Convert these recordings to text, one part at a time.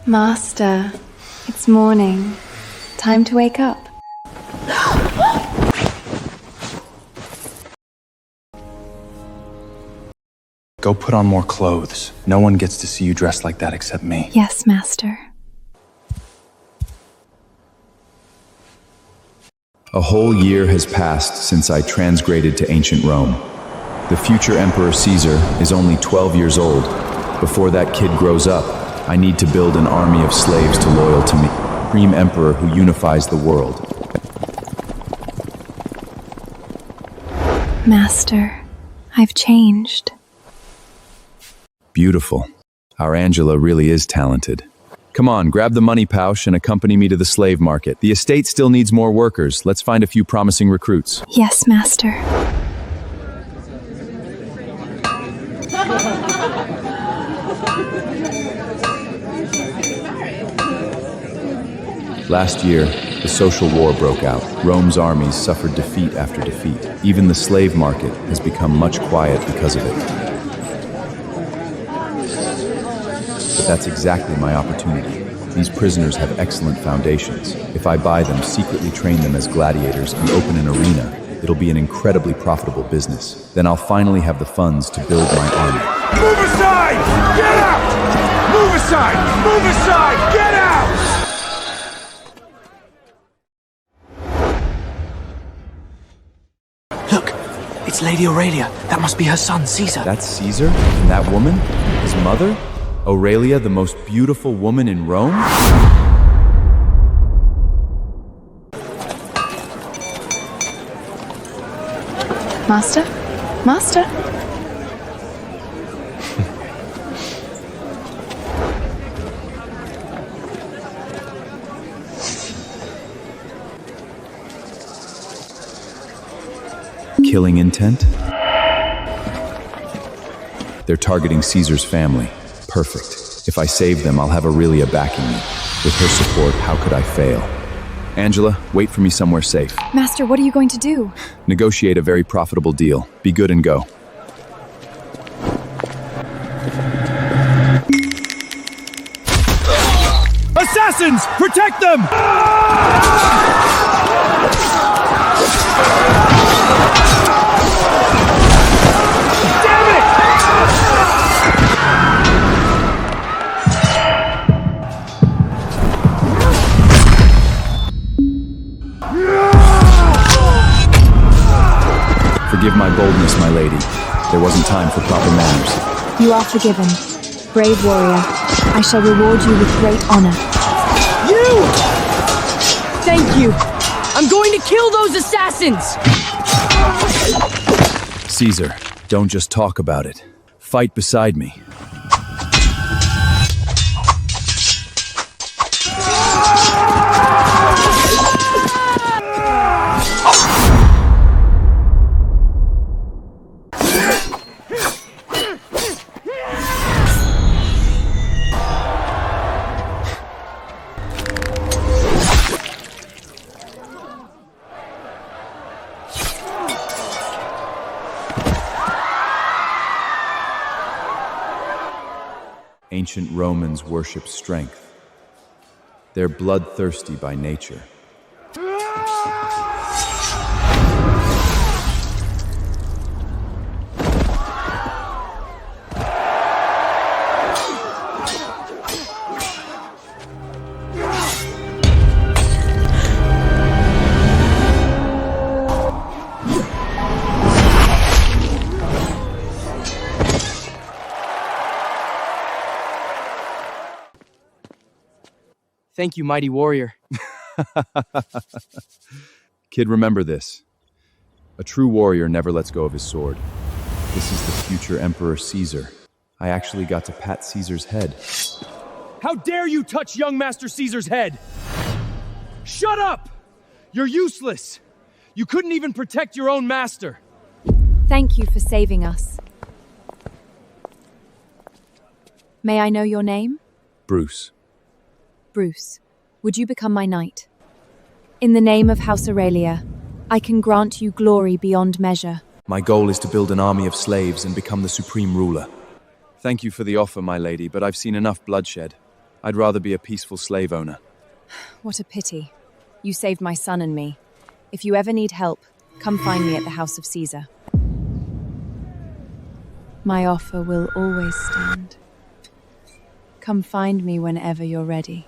Master, it's morning. Time to wake up. Go put on more clothes. No one gets to see you dressed like that except me. Yes, Master. A whole year has passed since I transgraded to ancient Rome. The future Emperor Caesar is only 12 years old. Before that kid grows up, I need to build an army of slaves to loyal to me. Supreme Emperor who unifies the world. Master, I've changed. Beautiful. Our Angela really is talented. Come on, grab the money pouch and accompany me to the slave market. The estate still needs more workers. Let's find a few promising recruits. Yes, Master. Last year, the social war broke out. Rome's armies suffered defeat after defeat. Even the slave market has become much quiet because of it. But that's exactly my opportunity. These prisoners have excellent foundations. If I buy them, secretly train them as gladiators, and open an arena, it'll be an incredibly profitable business. Then I'll finally have the funds to build my army. Move aside! Get out! Move aside! Move aside! Get out! Look, it's Lady Aurelia. That must be her son, Caesar. That's Caesar? And that woman? His mother? Aurelia, the most beautiful woman in Rome? Master? Master? Killing intent? They're targeting Caesar's family. Perfect. If I save them, I'll have Aurelia backing me. With her support, how could I fail? Angela, wait for me somewhere safe. Master, what are you going to do? Negotiate a very profitable deal. Be good and go. Assassins! Protect them! Damn it! Forgive my boldness, my lady. There wasn't time for proper manners. You are forgiven. Brave warrior, I shall reward you with great honor. You! Thank you. I'm going to kill those assassins! Caesar, don't just talk about it. Fight beside me. Ancient Romans worship strength. They're bloodthirsty by nature. Thank you, mighty warrior. Kid, remember this. A true warrior never lets go of his sword. This is the future Emperor Caesar. I actually got to pat Caesar's head. How dare you touch young Master Caesar's head? Shut up! You're useless. You couldn't even protect your own master. Thank you for saving us. May I know your name? Bruce. Bruce, would you become my knight? In the name of House Aurelia, I can grant you glory beyond measure. My goal is to build an army of slaves and become the supreme ruler. Thank you for the offer, my lady, but I've seen enough bloodshed. I'd rather be a peaceful slave owner. What a pity. You saved my son and me. If you ever need help, come find me at the House of Caesar. My offer will always stand. Come find me whenever you're ready.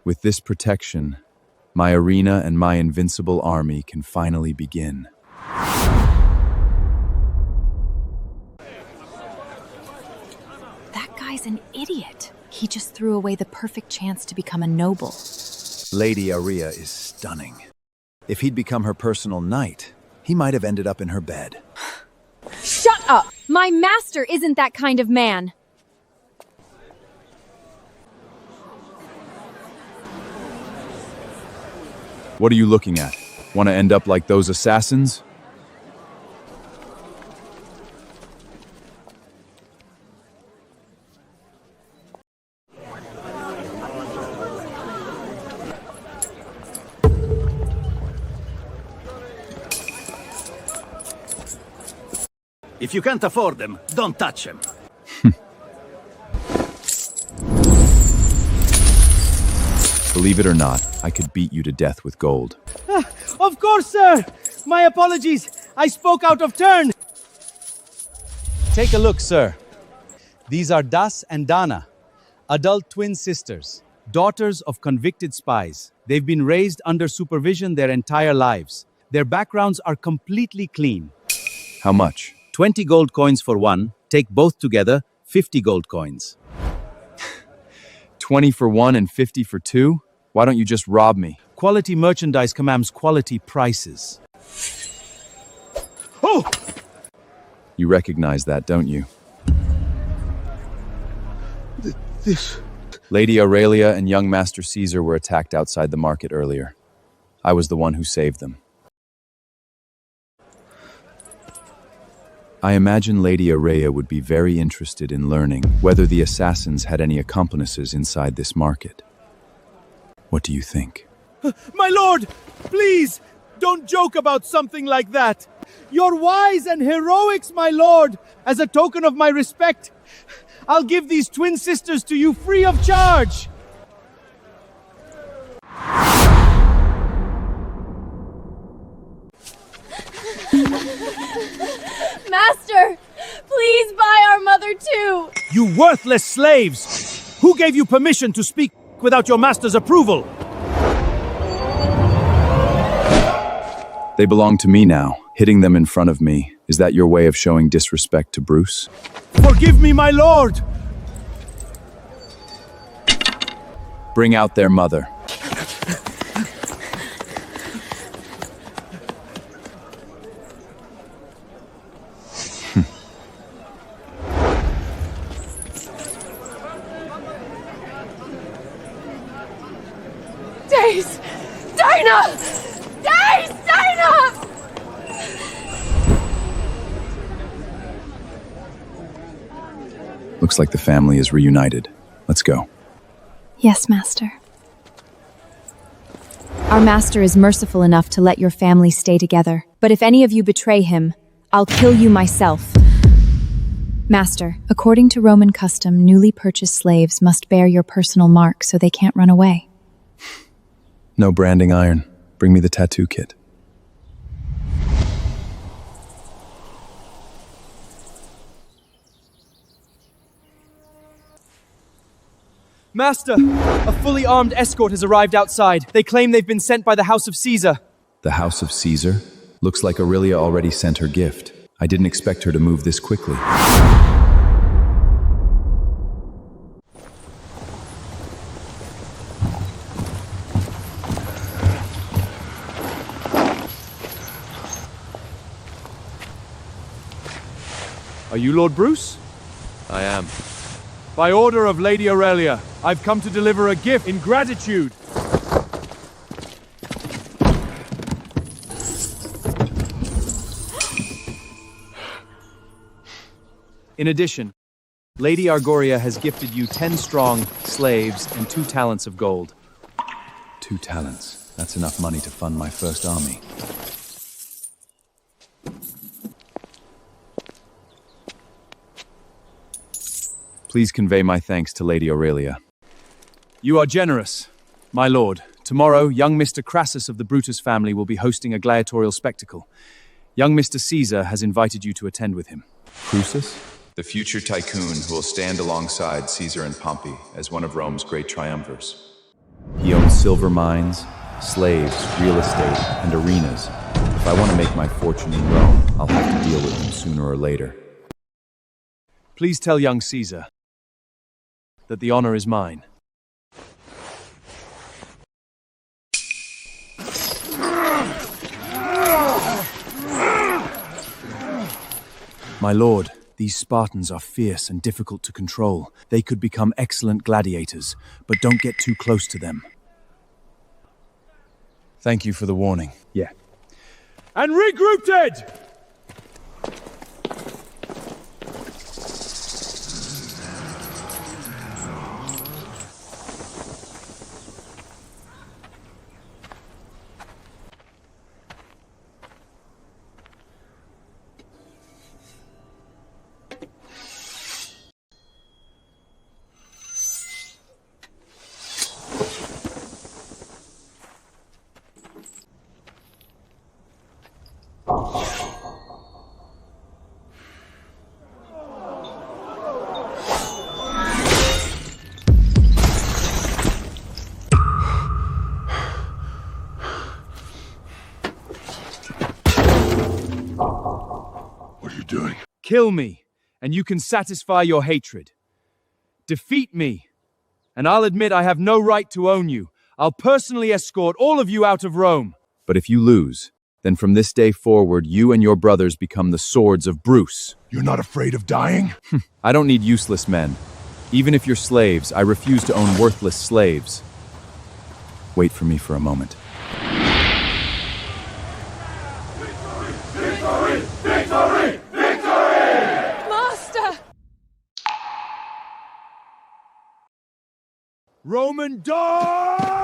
With this protection, my arena and my invincible army can finally begin. That guy's an idiot. He just threw away the perfect chance to become a noble. Lady Aria is stunning. If he'd become her personal knight, he might have ended up in her bed. Shut up! My master isn't that kind of man! What are you looking at? Want to end up like those assassins? If you can't afford them, don't touch them. Believe it or not, I could beat you to death with gold. Of course, sir! My apologies. I spoke out of turn. Take a look, sir. These are Das and Dana, adult twin sisters, daughters of convicted spies. They've been raised under supervision their entire lives. Their backgrounds are completely clean. How much? 20 gold coins for one. Take both together, 50 gold coins. 20 for one and 50 for two? Why don't you just rob me? Quality merchandise commands quality prices. Oh! You recognize that, don't you? This... Lady Aurelia and young Master Caesar were attacked outside the market earlier. I was the one who saved them. I imagine Lady Aurelia would be very interested in learning whether the assassins had any accomplices inside this market. What do you think? My lord! Please! Don't joke about something like that! You're wise and heroics, my lord! As a token of my respect, I'll give these twin sisters to you free of charge! Master, please buy our mother too! You worthless slaves! Who gave you permission to speak without your master's approval? They belong to me now. Hitting them in front of me, is that your way of showing disrespect to Bruce? Forgive me, my lord! Bring out their mother. Days! Dinah! Days! Dinah! Looks like the family is reunited. Let's go. Yes, master. Our master is merciful enough to let your family stay together. But if any of you betray him, I'll kill you myself. Master, according to Roman custom, newly purchased slaves must bear your personal mark so they can't run away. No branding iron. Bring me the tattoo kit. Master, a fully armed escort has arrived outside. They claim they've been sent by the House of Caesar. The House of Caesar? Looks like Aurelia already sent her gift. I didn't expect her to move this quickly. Are you Lord Bruce? I am. By order of Lady Aurelia, I've come to deliver a gift in gratitude. In addition, Lady Argoria has gifted you 10 strong slaves and 2 talents of gold. 2 talents. That's enough money to fund my first army. Please convey my thanks to Lady Aurelia. You are generous, my lord. Tomorrow, young Mr. Crassus of the Brutus family will be hosting a gladiatorial spectacle. Young Mr. Caesar has invited you to attend with him. Crusus? The future tycoon who will stand alongside Caesar and Pompey as one of Rome's great triumvirs. He owns silver mines, slaves, real estate, and arenas. If I want to make my fortune in Rome, I'll have to deal with him sooner or later. Please tell young Caesar that the honor is mine. My lord, these Spartans are fierce and difficult to control. They could become excellent gladiators, but don't get too close to them. Thank you for the warning. Yeah. And regroup, Ted! Kill me, and you can satisfy your hatred. Defeat me, and I'll admit I have no right to own you. I'll personally escort all of you out of Rome. But if you lose, then from this day forward, you and your brothers become the swords of Bruce. You're not afraid of dying? I don't need useless men. Even if you're slaves, I refuse to own worthless slaves. Wait for me for a moment. Victory! Victory! Victory! Master! Roman dog!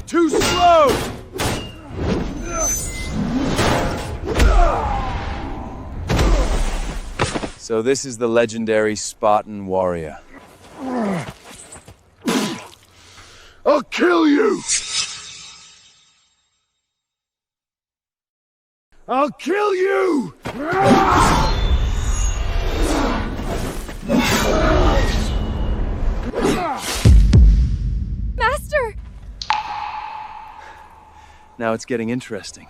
Too slow! So this is the legendary Spartan warrior. I'll kill you! I'll kill you! Master! Now it's getting interesting.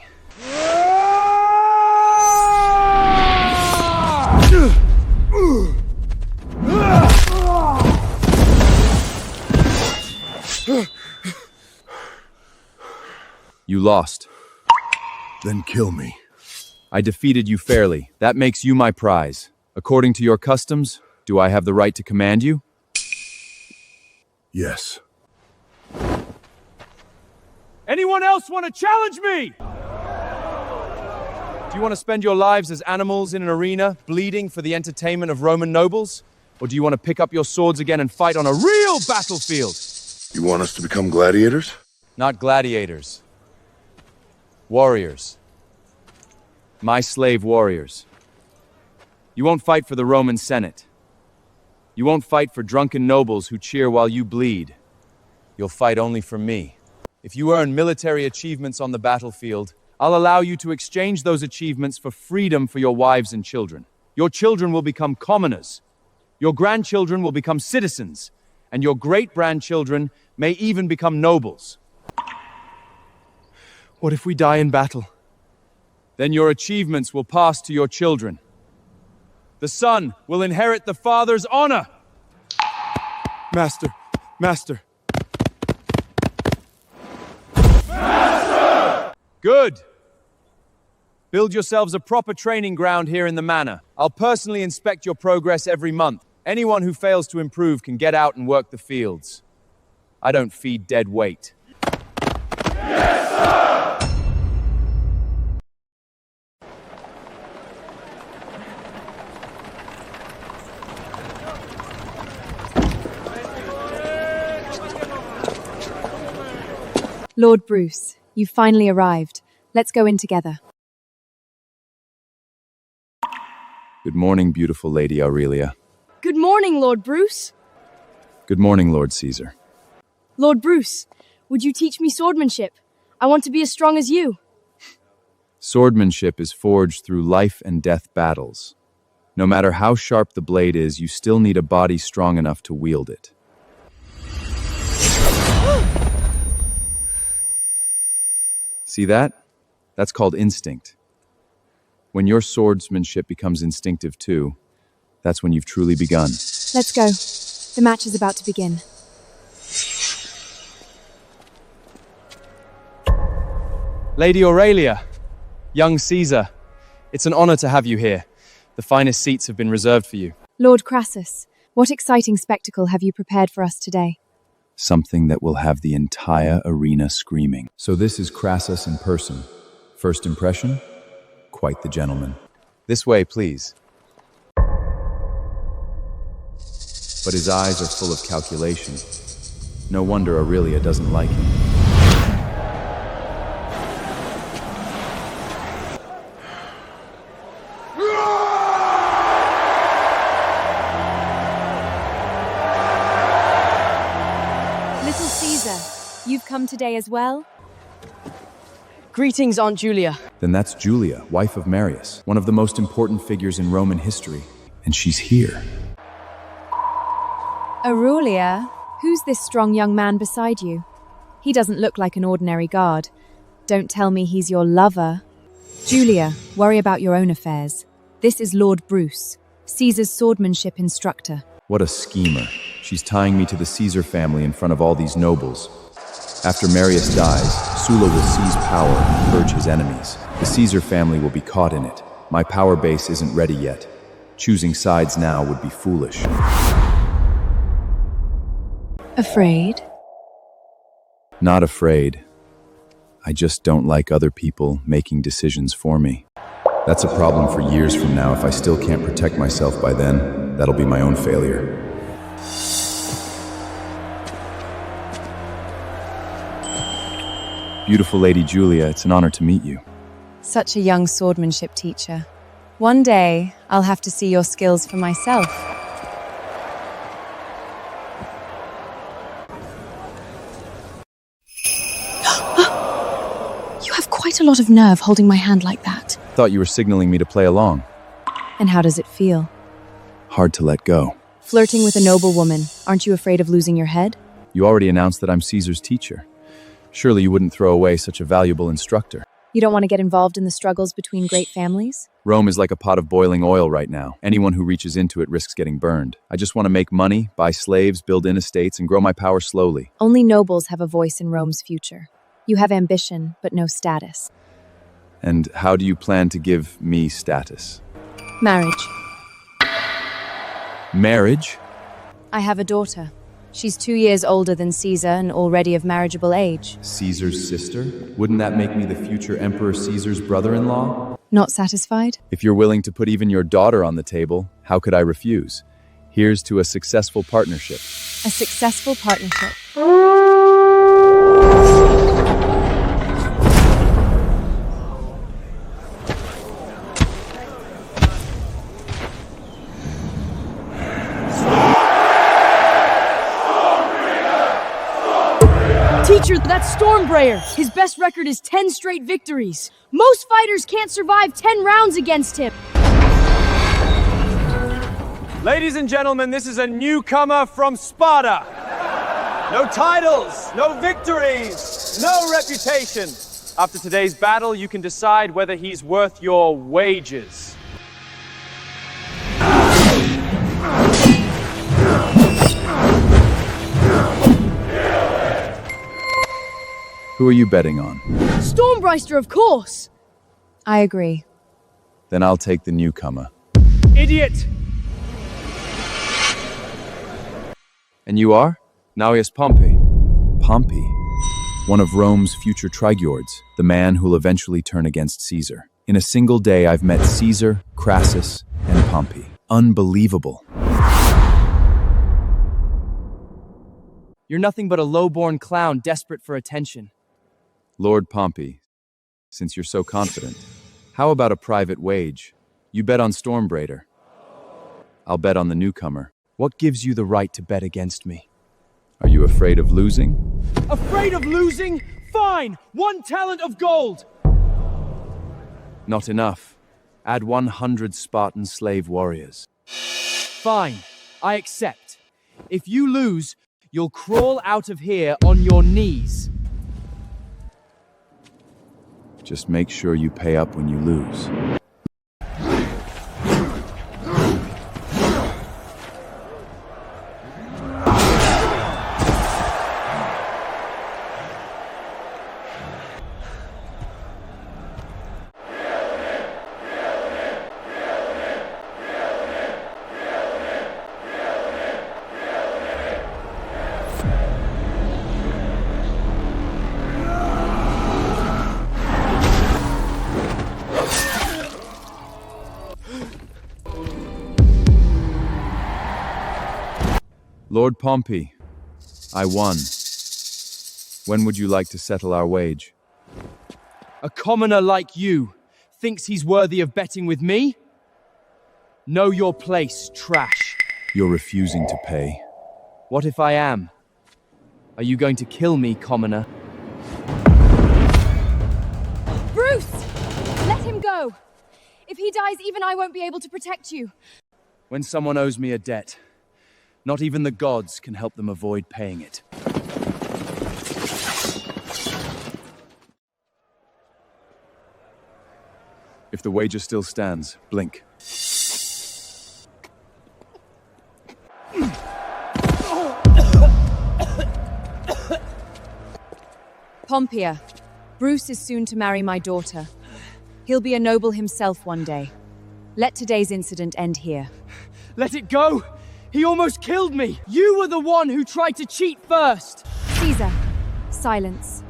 You lost. Then kill me. I defeated you fairly. That makes you my prize. According to your customs, do I have the right to command you? Yes. Anyone else want to challenge me? Do you want to spend your lives as animals in an arena, bleeding for the entertainment of Roman nobles? Or do you want to pick up your swords again and fight on a real battlefield? You want us to become gladiators? Not gladiators. Warriors. My slave warriors. You won't fight for the Roman Senate. You won't fight for drunken nobles who cheer while you bleed. You'll fight only for me. If you earn military achievements on the battlefield, I'll allow you to exchange those achievements for freedom for your wives and children. Your children will become commoners. Your grandchildren will become citizens. And your great-grandchildren may even become nobles. What if we die in battle? Then your achievements will pass to your children. The son will inherit the father's honor. Master, master. Master! Good. Build yourselves a proper training ground here in the manor. I'll personally inspect your progress every month. Anyone who fails to improve can get out and work the fields. I don't feed dead weight. Yes, sir! Lord Bruce, you've finally arrived. Let's go in together. Good morning, beautiful Lady Aurelia. Good morning, Lord Bruce. Good morning, Lord Caesar. Lord Bruce, would you teach me swordsmanship? I want to be as strong as you. Swordsmanship is forged through life and death battles. No matter how sharp the blade is, you still need a body strong enough to wield it. See that? That's called instinct. When your swordsmanship becomes instinctive too, that's when you've truly begun. Let's go. The match is about to begin. Lady Aurelia, young Caesar, it's an honor to have you here. The finest seats have been reserved for you. Lord Crassus, what exciting spectacle have you prepared for us today? Something that will have the entire arena screaming. So this is Crassus in person. First impression? Quite the gentleman. This way, please. But his eyes are full of calculation. No wonder Aurelia doesn't like him. Little Caesar, you've come today as well? Greetings, Aunt Julia. Then that's Julia, wife of Marius, one of the most important figures in Roman history. And she's here. Aurelia, who's this strong young man beside you? He doesn't look like an ordinary guard. Don't tell me he's your lover. Julia, worry about your own affairs. This is Lord Bruce, Caesar's swordsmanship instructor. What a schemer. She's tying me to the Caesar family in front of all these nobles. After Marius dies, Sulla will seize power and purge his enemies. The Caesar family will be caught in it. My power base isn't ready yet. Choosing sides now would be foolish. Afraid? Not afraid. I just don't like other people making decisions for me. That's a problem for years from now. If I still can't protect myself by then, that'll be my own failure. Beautiful Lady Julia, it's an honor to meet you. Such a young swordsmanship teacher. One day, I'll have to see your skills for myself. You have quite a lot of nerve holding my hand like that. Thought you were signaling me to play along. And how does it feel? Hard to let go. Flirting with a noble woman. Aren't you afraid of losing your head? You already announced that I'm Caesar's teacher. Surely you wouldn't throw away such a valuable instructor. You don't want to get involved in the struggles between great families? Rome is like a pot of boiling oil right now. Anyone who reaches into it risks getting burned. I just want to make money, buy slaves, build estates, and grow my power slowly. Only nobles have a voice in Rome's future. You have ambition, but no status. And how do you plan to give me status? Marriage. Marriage? I have a daughter. She's 2 years older than Caesar and already of marriageable age. Caesar's sister? Wouldn't that make me the future Emperor Caesar's brother-in-law? Not satisfied? If you're willing to put even your daughter on the table, how could I refuse? Here's to a successful partnership. A successful partnership. Teacher, that's Stormbringer. His best record is 10 straight victories. Most fighters can't survive 10 rounds against him. Ladies and gentlemen, this is a newcomer from Sparta. No titles, no victories, no reputation. After today's battle, you can decide whether he's worth your wages. Who are you betting on? Stormbreister, of course. I agree. Then I'll take the newcomer. Idiot! And you are? Gnaeus Pompey. Pompey? One of Rome's future trigeords, the man who'll eventually turn against Caesar. In a single day, I've met Caesar, Crassus, and Pompey. Unbelievable. You're nothing but a low-born clown desperate for attention. Lord Pompey, since you're so confident, how about a private wage? You bet on Stormbraider. I'll bet on the newcomer. What gives you the right to bet against me? Are you afraid of losing? Afraid of losing? Fine! 1 talent of gold! Not enough. Add 100 Spartan slave warriors. Fine. I accept. If you lose, you'll crawl out of here on your knees. Just make sure you pay up when you lose. Lord Pompey, I won. When would you like to settle our wage? A commoner like you thinks he's worthy of betting with me? Know your place, trash. You're refusing to pay. What if I am? Are you going to kill me, commoner? Bruce! Let him go! If he dies, even I won't be able to protect you. When someone owes me a debt, not even the gods can help them avoid paying it. If the wager still stands, blink. Pompeia, Bruce is soon to marry my daughter. He'll be a noble himself one day. Let today's incident end here. Let it go! He almost killed me! You were the one who tried to cheat first! Caesar, silence.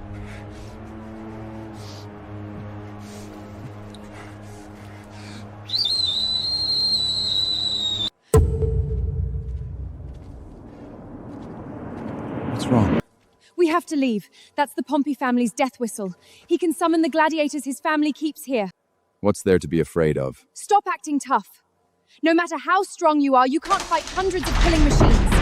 What's wrong? We have to leave. That's the Pompey family's death whistle. He can summon the gladiators his family keeps here. What's there to be afraid of? Stop acting tough. No matter how strong you are, you can't fight hundreds of killing machines.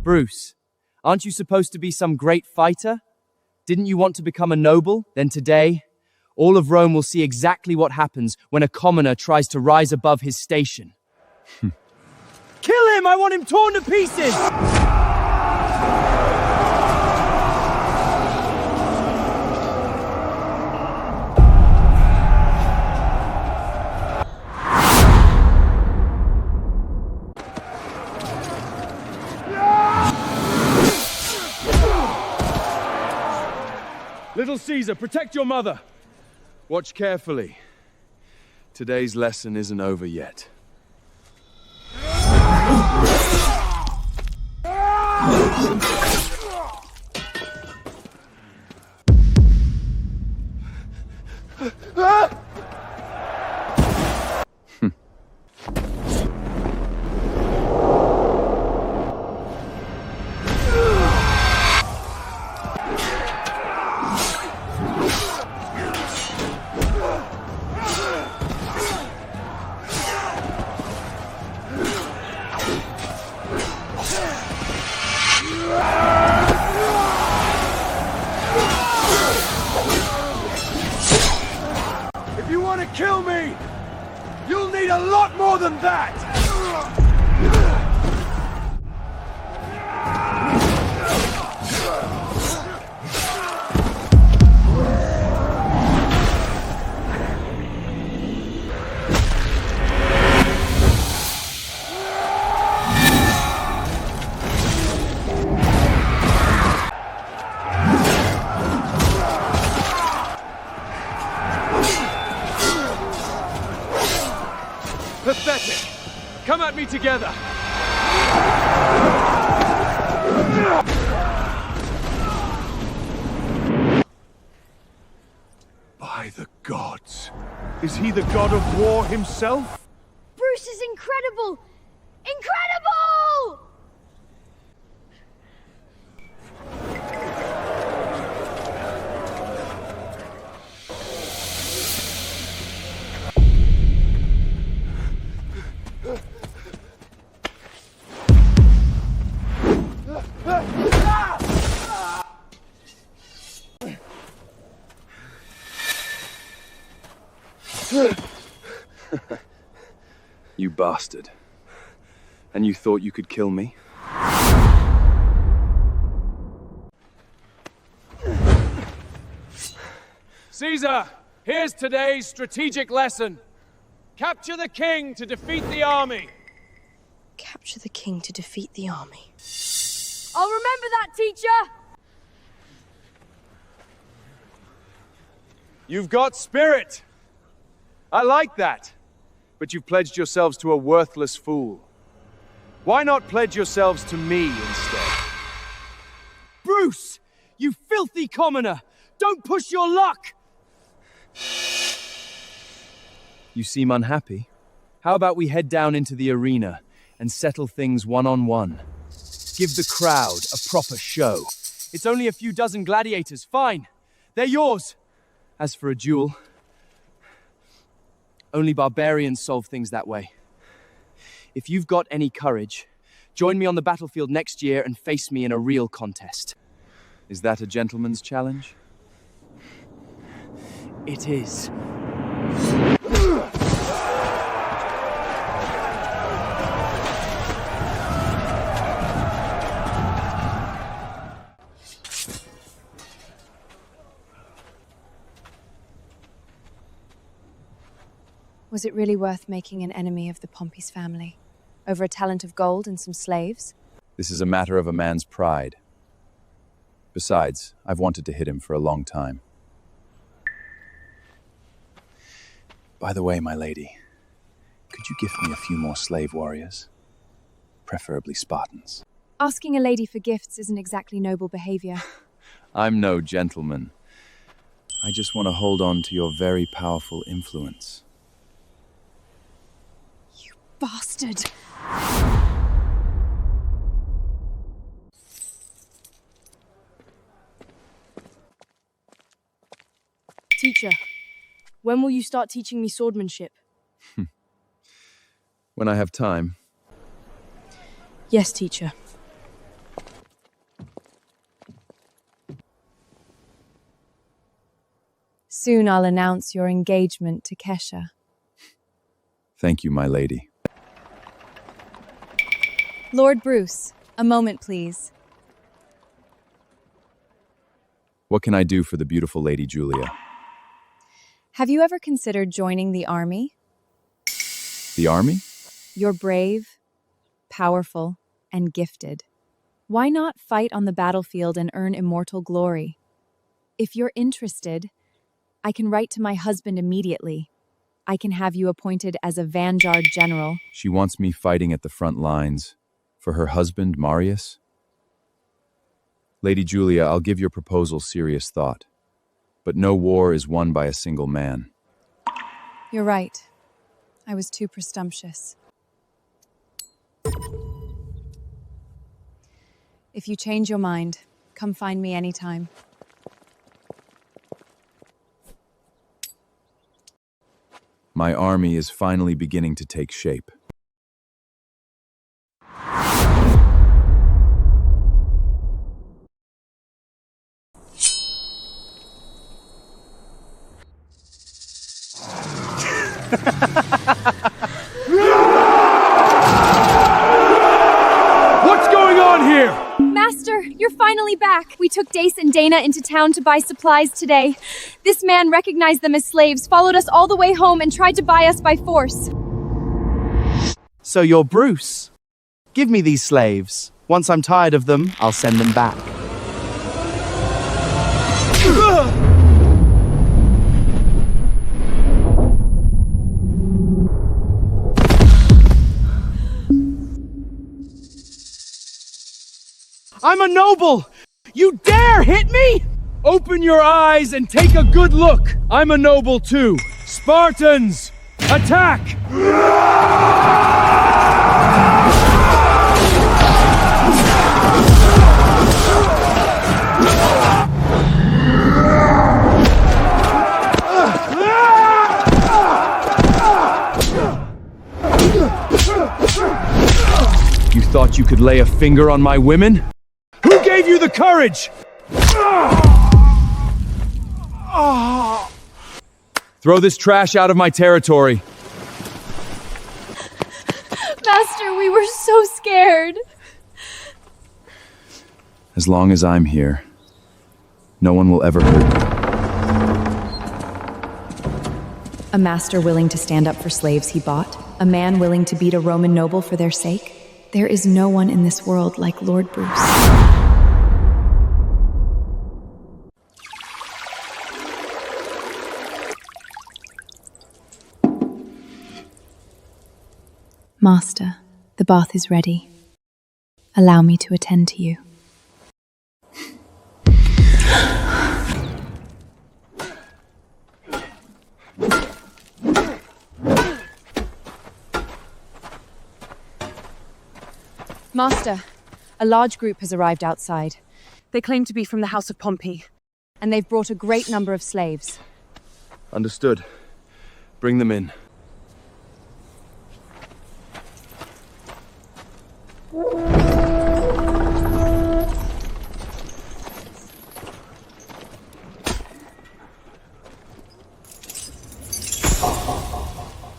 Bruce, aren't you supposed to be some great fighter? Didn't you want to become a noble? Then today, all of Rome will see exactly what happens when a commoner tries to rise above his station. Kill him! I want him torn to pieces! Little Caesar, protect your mother! Watch carefully. Today's lesson isn't over yet. If you want to kill me, you'll need a lot more than that! Pathetic! together! By the gods! Is he the god of war himself? Bruce is incredible! Incredible! You bastard. And you thought you could kill me? Caesar, here's today's strategic lesson. Capture the king to defeat the army. Capture the king to defeat the army. I'll remember that, teacher! You've got spirit. I like that. But you've pledged yourselves to a worthless fool. Why not pledge yourselves to me instead? Bruce! You filthy commoner! Don't push your luck! You seem unhappy. How about we head down into the arena and settle things one-on-one? Give the crowd a proper show. It's only a few dozen gladiators, fine. They're yours. As for a duel, only barbarians solve things that way. If you've got any courage, join me on the battlefield next year and face me in a real contest. Is that a gentleman's challenge? It is. Was it really worth making an enemy of the Pompey's family? Over a talent of gold and some slaves? This is a matter of a man's pride. Besides, I've wanted to hit him for a long time. By the way, my lady, could you gift me a few more slave warriors? Preferably Spartans. Asking a lady for gifts isn't exactly noble behavior. I'm no gentleman. I just want to hold on to your very powerful influence. Bastard! Teacher, when will you start teaching me swordsmanship? When I have time. Yes, teacher. Soon I'll announce your engagement to Kesha. Thank you, my lady. Lord Bruce, a moment, please. What can I do for the beautiful Lady Julia? Have you ever considered joining the army? The army? You're brave, powerful, and gifted. Why not fight on the battlefield and earn immortal glory? If you're interested, I can write to my husband immediately. I can have you appointed as a vanguard general. She wants me fighting at the front lines. For her husband, Marius? Lady Julia, I'll give your proposal serious thought. But no war is won by a single man. You're right. I was too presumptuous. If you change your mind, come find me anytime. My army is finally beginning to take shape. What's going on here? Master, you're finally back. We took Dace and Dana into town to buy supplies today. This man recognized them as slaves, followed us all the way home, and tried to buy us by force. So you're Bruce. Give me these slaves. Once I'm tired of them, I'll send them back. I'm a noble! You dare hit me? Open your eyes and take a good look. I'm a noble too. Spartans, attack! You thought you could lay a finger on my women? Who gave you the courage? Throw this trash out of my territory. Master, we were so scared. As long as I'm here, no one will ever hurt me. A master willing to stand up for slaves he bought, a man willing to beat a Roman noble for their sake. There is no one in this world like Lord Bruce. Master, the bath is ready. Allow me to attend to you. Master, a large group has arrived outside. They claim to be from the House of Pompey, and they've brought a great number of slaves. Understood. Bring them in.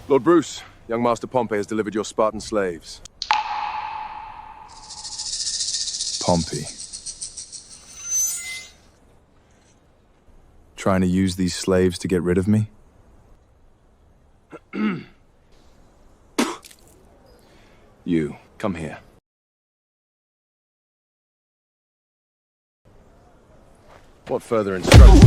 Lord Bruce, young Master Pompey has delivered your Spartan slaves. Pompey. Trying to use these slaves to get rid of me? You, come here. What further instructions?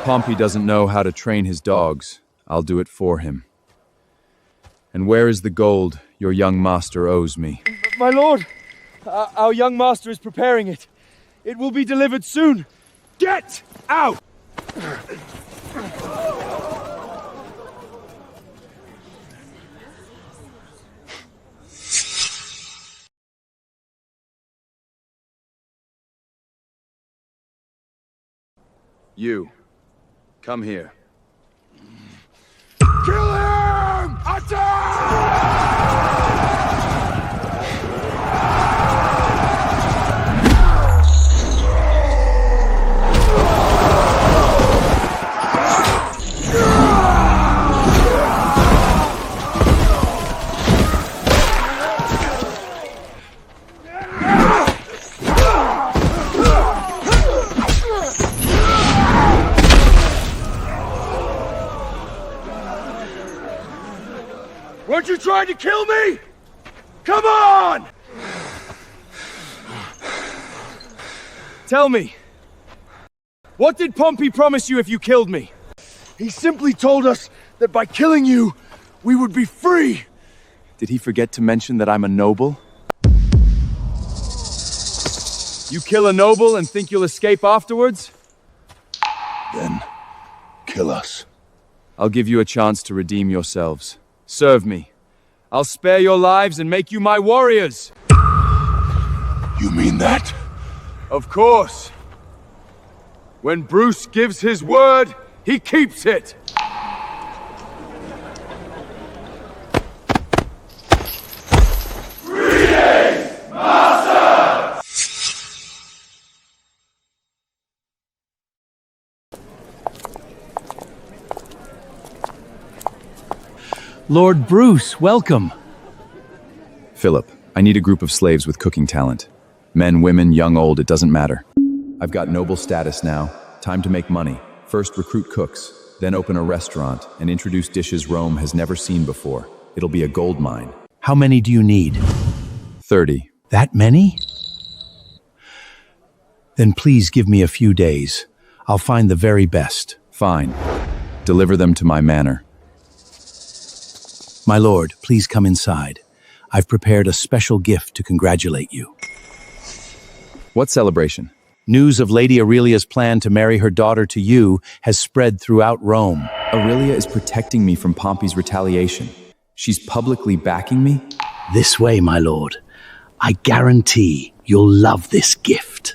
Pompey doesn't know how to train his dogs. I'll do it for him. And where is the gold your young master owes me? My lord, our young master is preparing it. It will be delivered soon. Get out! You, come here. Kill him! Attack! Weren't you trying to kill me? Come on! Tell me, what did Pompey promise you if you killed me? He simply told us that by killing you, we would be free. Did he forget to mention that I'm a noble? You kill a noble and think you'll escape afterwards? Then, kill us. I'll give you a chance to redeem yourselves. Serve me. I'll spare your lives and make you my warriors. You mean that? Of course. When Bruce gives his word, he keeps it. Lord Bruce, welcome. Philip, I need a group of slaves with cooking talent. Men, women, young, old, it doesn't matter. I've got noble status now. Time to make money. First recruit cooks, then open a restaurant and introduce dishes Rome has never seen before. It'll be a gold mine. How many do you need? 30. That many? Then please give me a few days. I'll find the very best. Fine. Deliver them to my manor. My lord, please come inside. I've prepared a special gift to congratulate you. What celebration? News of Lady Aurelia's plan to marry her daughter to you has spread throughout Rome. Aurelia is protecting me from Pompey's retaliation. She's publicly backing me? This way, my lord. I guarantee you'll love this gift.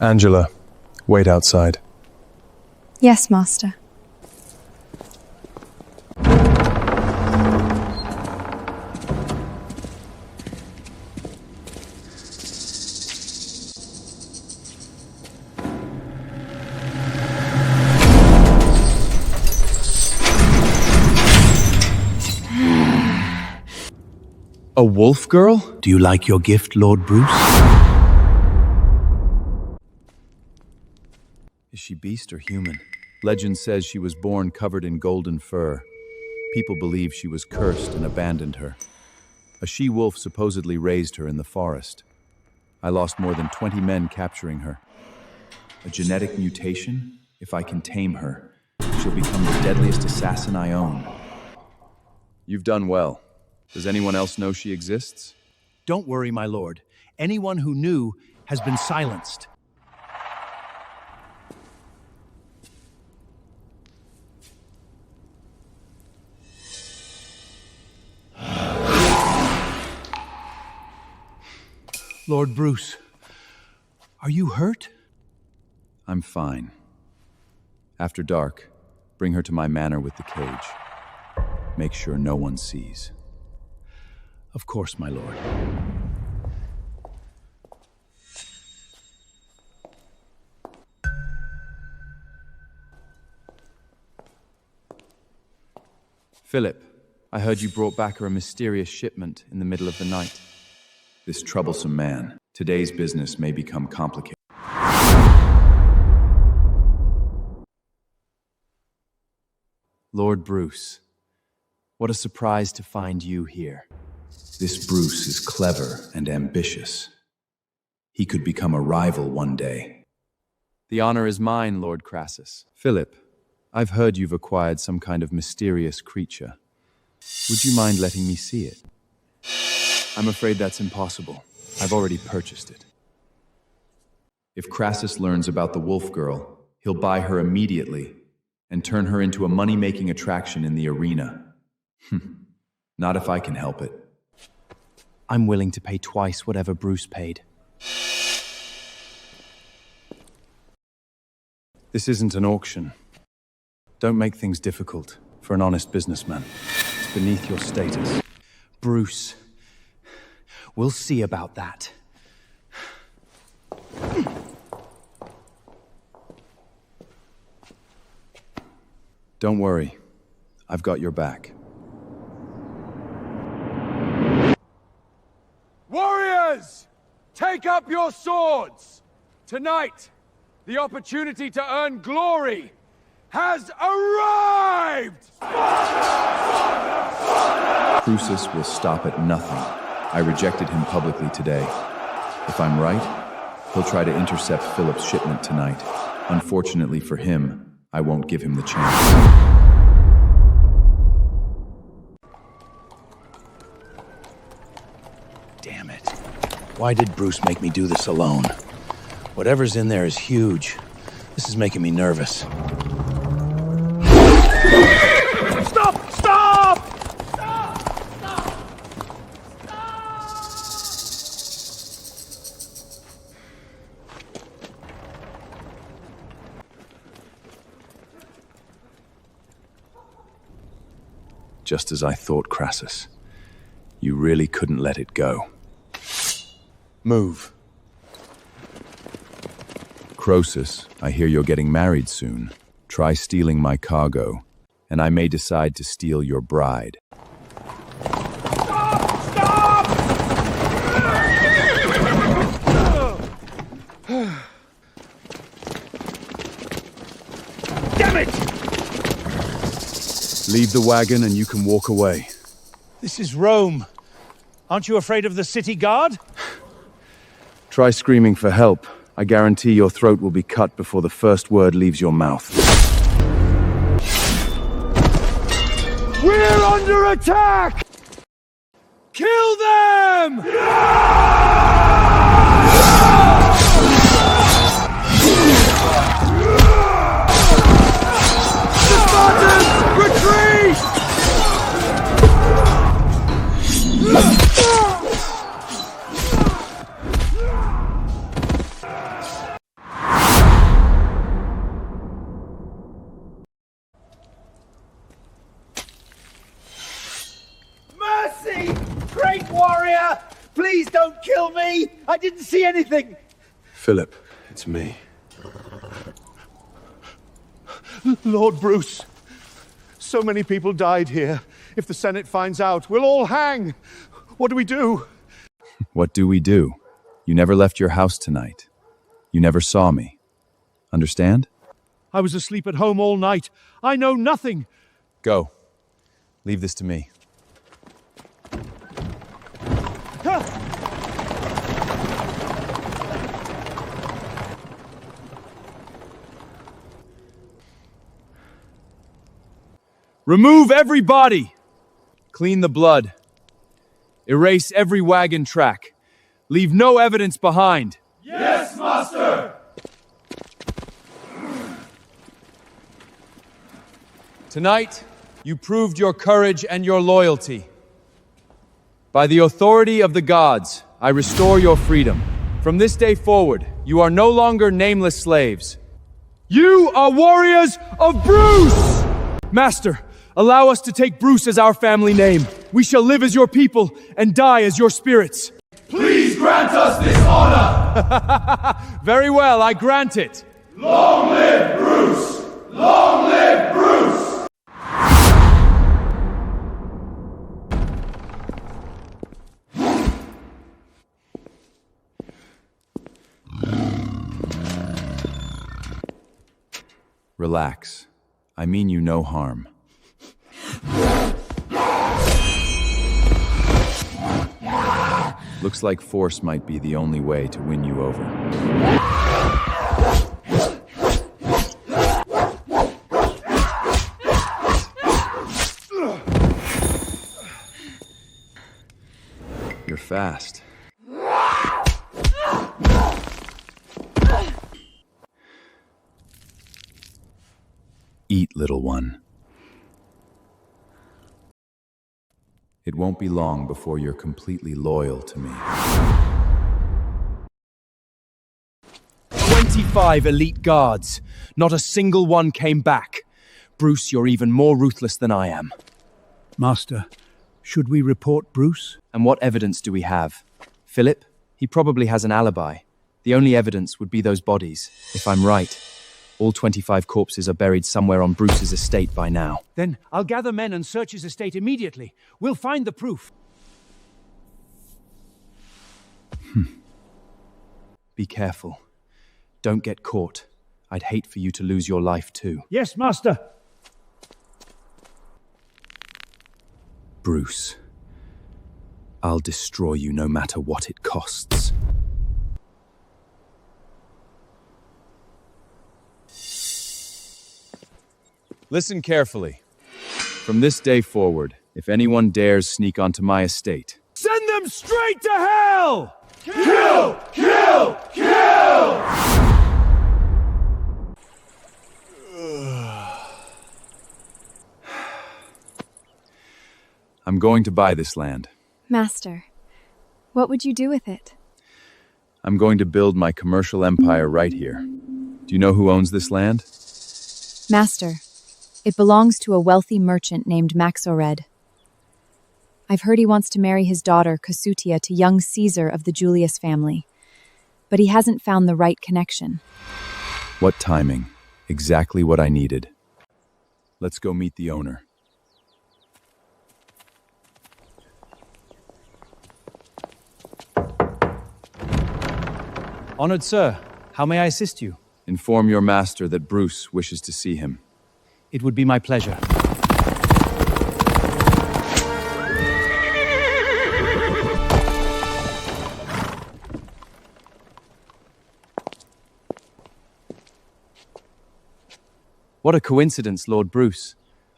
Angela, wait outside. Yes, Master. A wolf girl? Do you like your gift, Lord Bruce? Is she beast or human? Legend says she was born covered in golden fur. People believe she was cursed and abandoned her. A she-wolf supposedly raised her in the forest. I lost more than 20 men capturing her. A genetic mutation? If I can tame her, she'll become the deadliest assassin I own. You've done well. Does anyone else know she exists? Don't worry, my lord. Anyone who knew has been silenced. Lord Bruce, are you hurt? I'm fine. After dark, bring her to my manor with the cage. Make sure no one sees. Of course, my lord. Philip, I heard you brought back a mysterious shipment in the middle of the night. This troublesome man, today's business may become complicated. Lord Bruce, what a surprise to find you here. This Bruce is clever and ambitious. He could become a rival one day. The honor is mine, Lord Crassus. Philip, I've heard you've acquired some kind of mysterious creature. Would you mind letting me see it? I'm afraid that's impossible. I've already purchased it. If Crassus learns about the wolf girl, he'll buy her immediately and turn her into a money-making attraction in the arena. Not if I can help it. I'm willing to pay twice whatever Bruce paid. This isn't an auction. Don't make things difficult for an honest businessman. It's beneath your status. Bruce, we'll see about that. Don't worry. I've got your back. Warriors! Take up your swords! Tonight, the opportunity to earn glory has arrived! Crucis will stop at nothing. I rejected him publicly today. If I'm right, he'll try to intercept Philip's shipment tonight. Unfortunately for him, I won't give him the chance. Damn it. Why did Bruce make me do this alone? Whatever's in there is huge. This is making me nervous. Stop! Stop! Just as I thought, Crassus. You really couldn't let it go. Move. Croesus, I hear you're getting married soon. Try stealing my cargo, and I may decide to steal your bride. Stop! Damn it! Leave the wagon and you can walk away. This is Rome. Aren't you afraid of the city guard? Try screaming for help. I guarantee your throat will be cut before the first word leaves your mouth. We're under attack! Kill them! The Spartans! Retreat! Mercy! Great warrior! Please don't kill me! I didn't see anything! Philip, it's me. Lord Bruce, so many people died here. If the Senate finds out, we'll all hang. What do we do? What do we do? You never left your house tonight. You never saw me. Understand? I was asleep at home all night. I know nothing. Go. Leave this to me. Remove every body! Clean the blood. Erase every wagon track. Leave no evidence behind. Yes, Master! Tonight, you proved your courage and your loyalty. By the authority of the gods, I restore your freedom. From this day forward, you are no longer nameless slaves. You are warriors of Bruce! Master, allow us to take Bruce as our family name. We shall live as your people and die as your spirits. Please grant us this honor! Very well, I grant it. Long live Bruce! Long live Bruce! Relax. I mean you no harm. Looks like force might be the only way to win you over. You're fast. Eat, little one. It won't be long before you're completely loyal to me. 25 elite guards. Not a single one came back. Bruce, you're even more ruthless than I am. Master, should we report Bruce? And what evidence do we have? Philip? He probably has an alibi. The only evidence would be those bodies. If I'm right, all 25 corpses are buried somewhere on Bruce's estate by now. Then I'll gather men and search his estate immediately. We'll find the proof. Be careful. Don't get caught. I'd hate for you to lose your life too. Yes, Master. Bruce, I'll destroy you no matter what it costs. Listen carefully. From this day forward, if anyone dares sneak onto my estate, send them straight to hell! Kill! Kill! Kill! I'm going to buy this land. Master, what would you do with it? I'm going to build my commercial empire right here. Do you know who owns this land? Master, it belongs to a wealthy merchant named Maxored. I've heard he wants to marry his daughter, Casutia, to young Caesar of the Julius family. But he hasn't found the right connection. What timing? Exactly what I needed. Let's go meet the owner. Honored sir, how may I assist you? Inform your master that Bruce wishes to see him. It would be my pleasure. What a coincidence, Lord Bruce.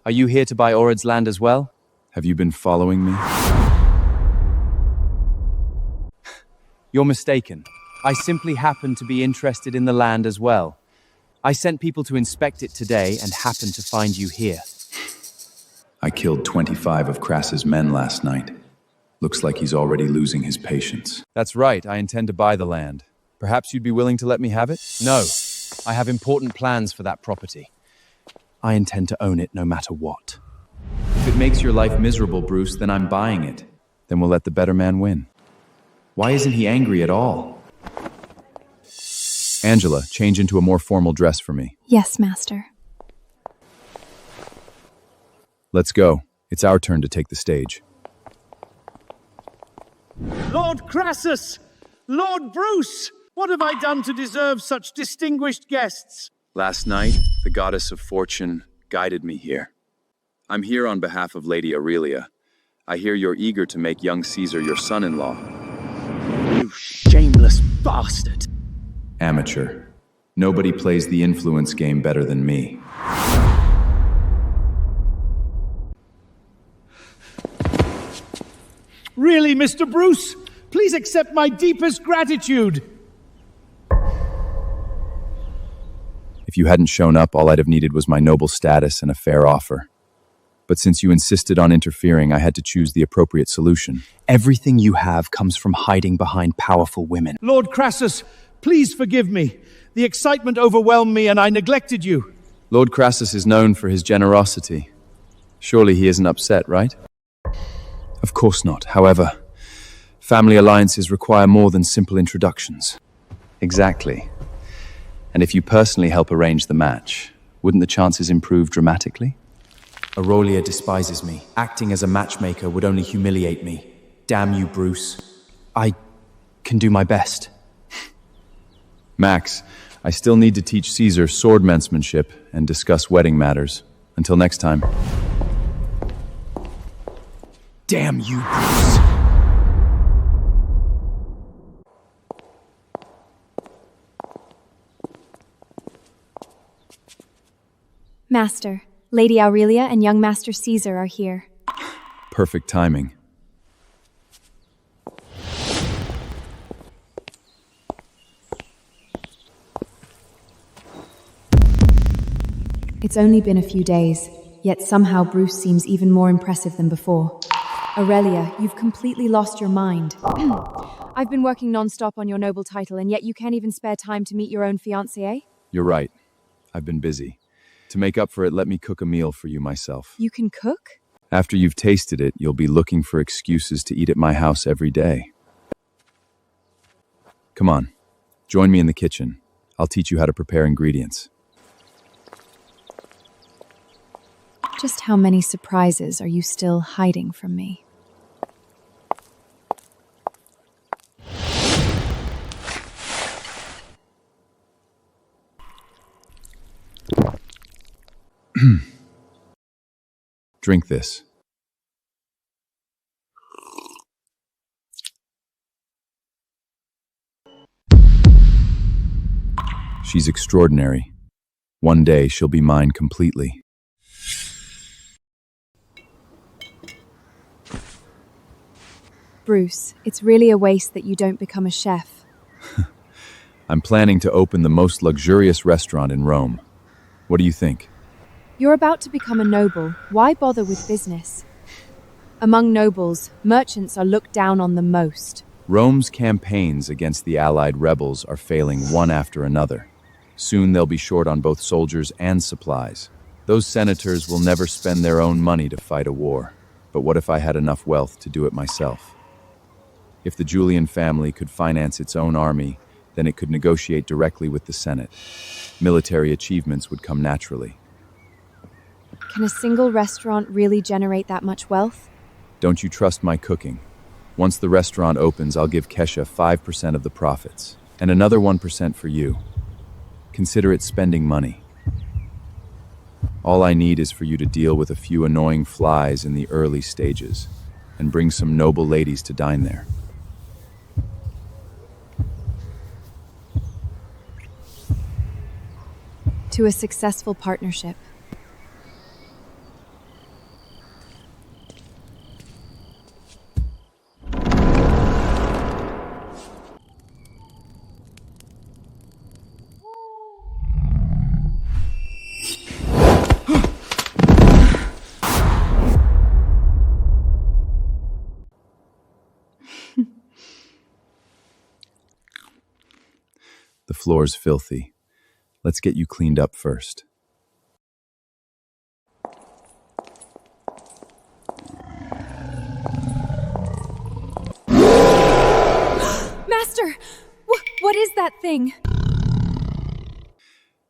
Are you here to buy Orod's land as well? Have you been following me? You're mistaken. I simply happen to be interested in the land as well. I sent people to inspect it today and happened to find you here. I killed 25 of Crass's men last night. Looks like he's already losing his patience. That's right, I intend to buy the land. Perhaps you'd be willing to let me have it? No, I have important plans for that property. I intend to own it no matter what. If it makes your life miserable, Bruce, then I'm buying it. Then we'll let the better man win. Why isn't he angry at all? Angela, change into a more formal dress for me. Yes, Master. Let's go. It's our turn to take the stage. Lord Crassus! Lord Bruce! What have I done to deserve such distinguished guests? Last night, the goddess of fortune guided me here. I'm here on behalf of Lady Aurelia. I hear you're eager to make young Caesar your son-in-law. You shameless bastard! Amateur. Nobody plays the influence game better than me. Really, Mr. Bruce? Please accept my deepest gratitude. If you hadn't shown up, all I'd have needed was my noble status and a fair offer. But since you insisted on interfering, I had to choose the appropriate solution. Everything you have comes from hiding behind powerful women. Lord Crassus, please forgive me. The excitement overwhelmed me and I neglected you. Lord Crassus is known for his generosity. Surely he isn't upset, right? Of course not. However, family alliances require more than simple introductions. Exactly. And if you personally help arrange the match, wouldn't the chances improve dramatically? Aurelia despises me. Acting as a matchmaker would only humiliate me. Damn you, Bruce. I can do my best. Max, I still need to teach Caesar swordmansmanship and discuss wedding matters. Until next time. Damn you, Bruce. Master, Lady Aurelia and young Master Caesar are here. Perfect timing. It's only been a few days, yet somehow Bruce seems even more impressive than before. Aurelia, you've completely lost your mind. I've been working non-stop on your noble title, and yet you can't even spare time to meet your own fiancée? You're right. I've been busy. To make up for it, let me cook a meal for you myself. You can cook? After you've tasted it, you'll be looking for excuses to eat at my house every day. Come on, join me in the kitchen. I'll teach you how to prepare ingredients. Just how many surprises are you still hiding from me? Drink this. She's extraordinary. One day she'll be mine completely. Bruce, it's really a waste that you don't become a chef. I'm planning to open the most luxurious restaurant in Rome. What do you think? You're about to become a noble. Why bother with business? Among nobles, merchants are looked down on the most. Rome's campaigns against the allied rebels are failing one after another. Soon they'll be short on both soldiers and supplies. Those senators will never spend their own money to fight a war. But what if I had enough wealth to do it myself? If the Julian family could finance its own army, then it could negotiate directly with the Senate. Military achievements would come naturally. Can a single restaurant really generate that much wealth? Don't you trust my cooking? Once the restaurant opens, I'll give Kesha 5% of the profits, and another 1% for you. Consider it spending money. All I need is for you to deal with a few annoying flies in the early stages, and bring some noble ladies to dine there. to a successful partnership. The floor's filthy. Let's get you cleaned up first. Master! What is that thing?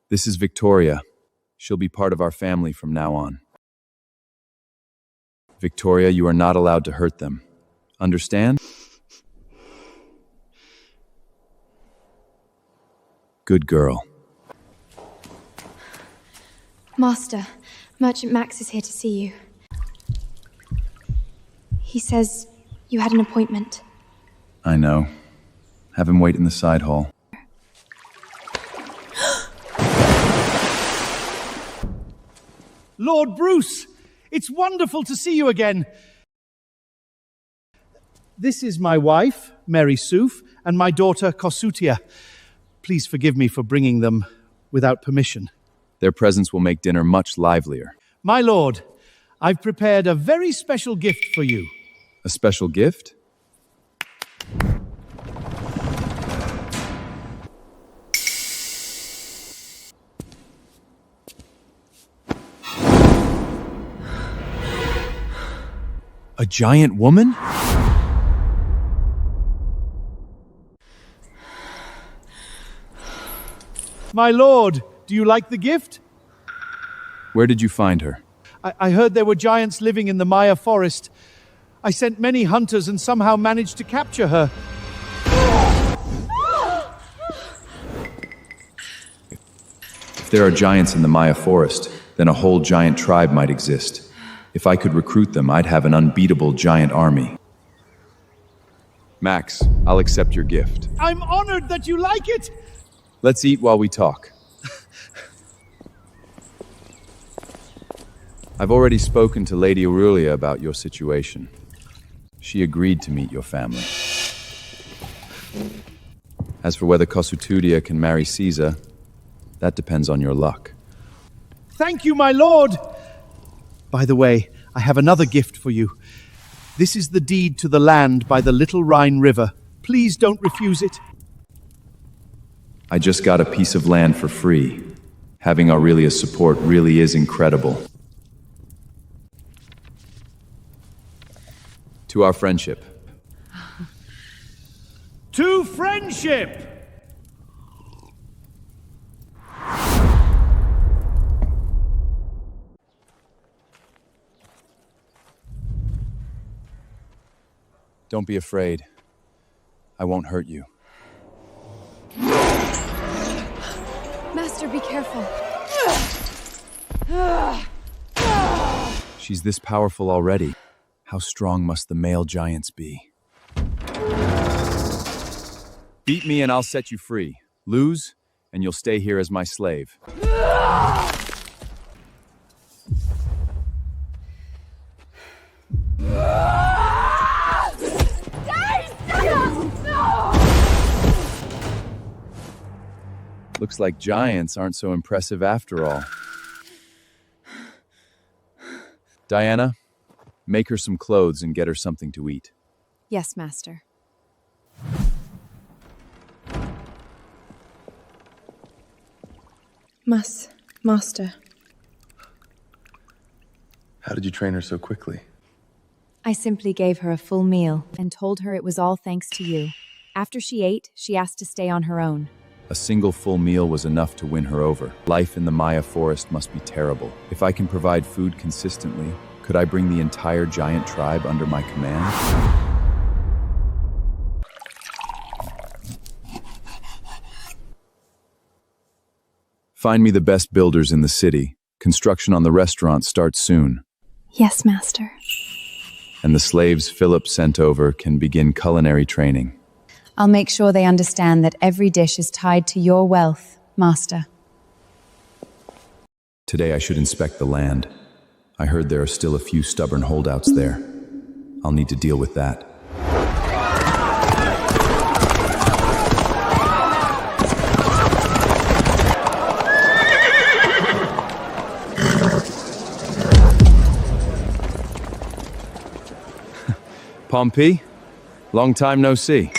This is Victoria. She'll be part of our family from now on. Victoria, you are not allowed to hurt them. Understand? Good girl. Master, Merchant Max is here to see you. He says you had an appointment. I know. Have him wait in the side hall. Lord Bruce, it's wonderful to see you again. This is my wife, Mary Soof, and my daughter, Kosutia. Please forgive me for bringing them without permission. Their presence will make dinner much livelier. My lord, I've prepared a very special gift for you. A special gift? A giant woman? My lord, do you like the gift? Where did you find her? I heard there were giants living in the Maya forest. I sent many hunters and somehow managed to capture her. If there are giants in the Maya forest, then a whole giant tribe might exist. If I could recruit them, I'd have an unbeatable giant army. Max, I'll accept your gift. I'm honored that you like it! Let's eat while we talk. I've already spoken to Lady Aurelia about your situation. She agreed to meet your family. As for whether Kosutudia can marry Caesar, that depends on your luck. Thank you, my lord! By the way, I have another gift for you. This is the deed to the land by the Little Rhine River. Please don't refuse it. I just got a piece of land for free. Having Aurelia's support really is incredible. To our friendship. To friendship! Don't be afraid. I won't hurt you. Master, be careful. She's this powerful already. How strong must the male giants be? Beat me and I'll set you free. Lose, and you'll stay here as my slave. Looks like giants aren't so impressive after all. Diana, make her some clothes and get her something to eat. Yes, Master. Master. How did you train her so quickly? I simply gave her a full meal and told her it was all thanks to you. After she ate, she asked to stay on her own. A single full meal was enough to win her over. Life in the Maya forest must be terrible. If I can provide food consistently, could I bring the entire giant tribe under my command? Find me the best builders in the city. Construction on the restaurant starts soon. Yes, Master. And the slaves Philip sent over can begin culinary training. I'll make sure they understand that every dish is tied to your wealth, Master. Today I should inspect the land. I heard there are still a few stubborn holdouts there. I'll need to deal with that. Pompey, long time no see.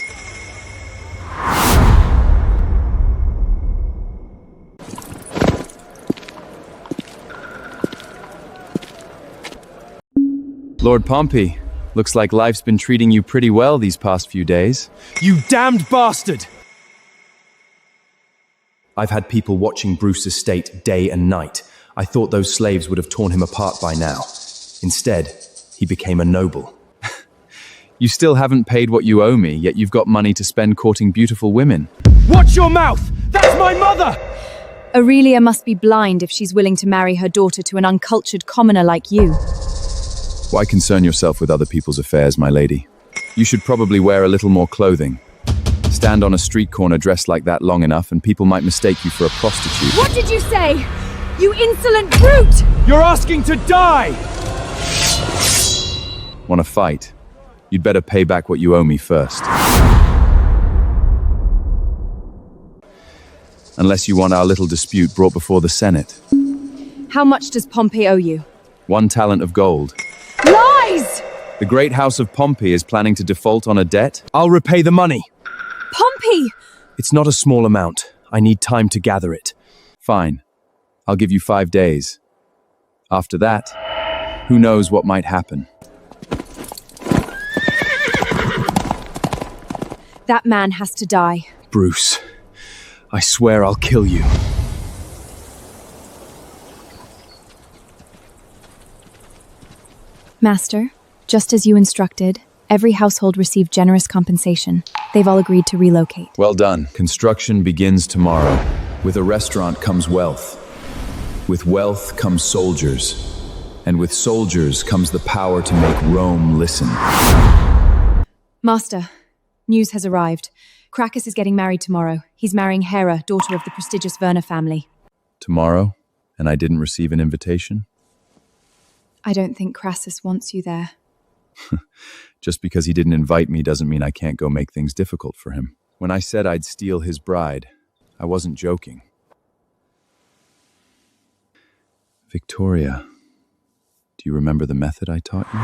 Lord Pompey, looks like life's been treating you pretty well these past few days. You damned bastard! I've had people watching Bruce's estate day and night. I thought those slaves would have torn him apart by now. Instead, he became a noble. You still haven't paid what you owe me, yet you've got money to spend courting beautiful women. Watch your mouth! That's my mother! Aurelia must be blind if she's willing to marry her daughter to an uncultured commoner like you. Why concern yourself with other people's affairs, my lady? You should probably wear a little more clothing. Stand on a street corner dressed like that long enough and people might mistake you for a prostitute. What did you say? You insolent brute! You're asking to die! Want to fight? You'd better pay back what you owe me first. Unless you want our little dispute brought before the Senate. How much does Pompey owe you? 1 talent of gold. Lies! The great house of Pompey is planning to default on a debt. I'll repay the money. Pompey! It's not a small amount. I need time to gather it. Fine. I'll give you 5 days. After that, who knows what might happen. That man has to die. Bruce, I swear I'll kill you. Master, just as you instructed, every household received generous compensation. They've all agreed to relocate. Well done. Construction begins tomorrow. With a restaurant comes wealth. With wealth comes soldiers. And with soldiers comes the power to make Rome listen. Master, news has arrived. Crassus is getting married tomorrow. He's marrying Hera, daughter of the prestigious Werner family. Tomorrow? And I didn't receive an invitation? I don't think Crassus wants you there. Just because he didn't invite me doesn't mean I can't go make things difficult for him. When I said I'd steal his bride, I wasn't joking. Victoria, do you remember the method I taught you?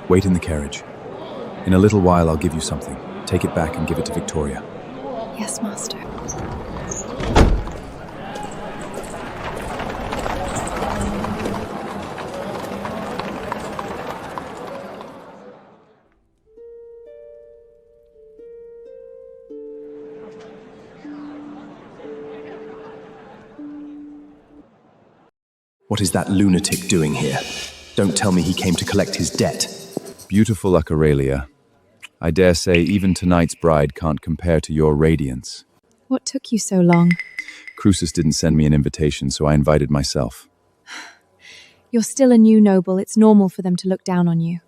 Wait in the carriage. In a little while, I'll give you something. Take it back and give it to Victoria. Yes, Master. What is that lunatic doing here? Don't tell me he came to collect his debt. Beautiful Aurelia. I dare say even tonight's bride can't compare to your radiance. What took you so long? Crassus didn't send me an invitation, so I invited myself. You're still a new noble. It's normal for them to look down on you.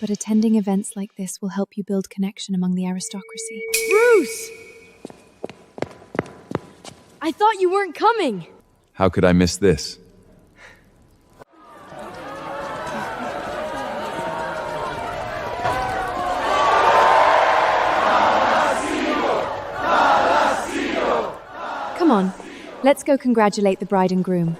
But attending events like this will help you build connection among the aristocracy. Bruce! I thought you weren't coming. How could I miss this? Come on, let's go congratulate the bride and groom.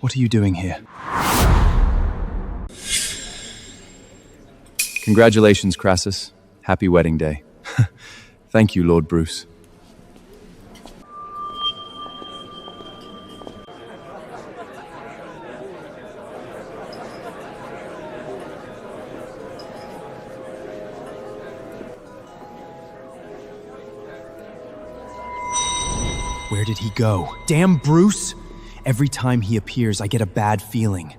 What are you doing here? Congratulations, Crassus. Happy wedding day. Thank you, Lord Bruce. Where did he go? Damn Bruce! Every time he appears, I get a bad feeling.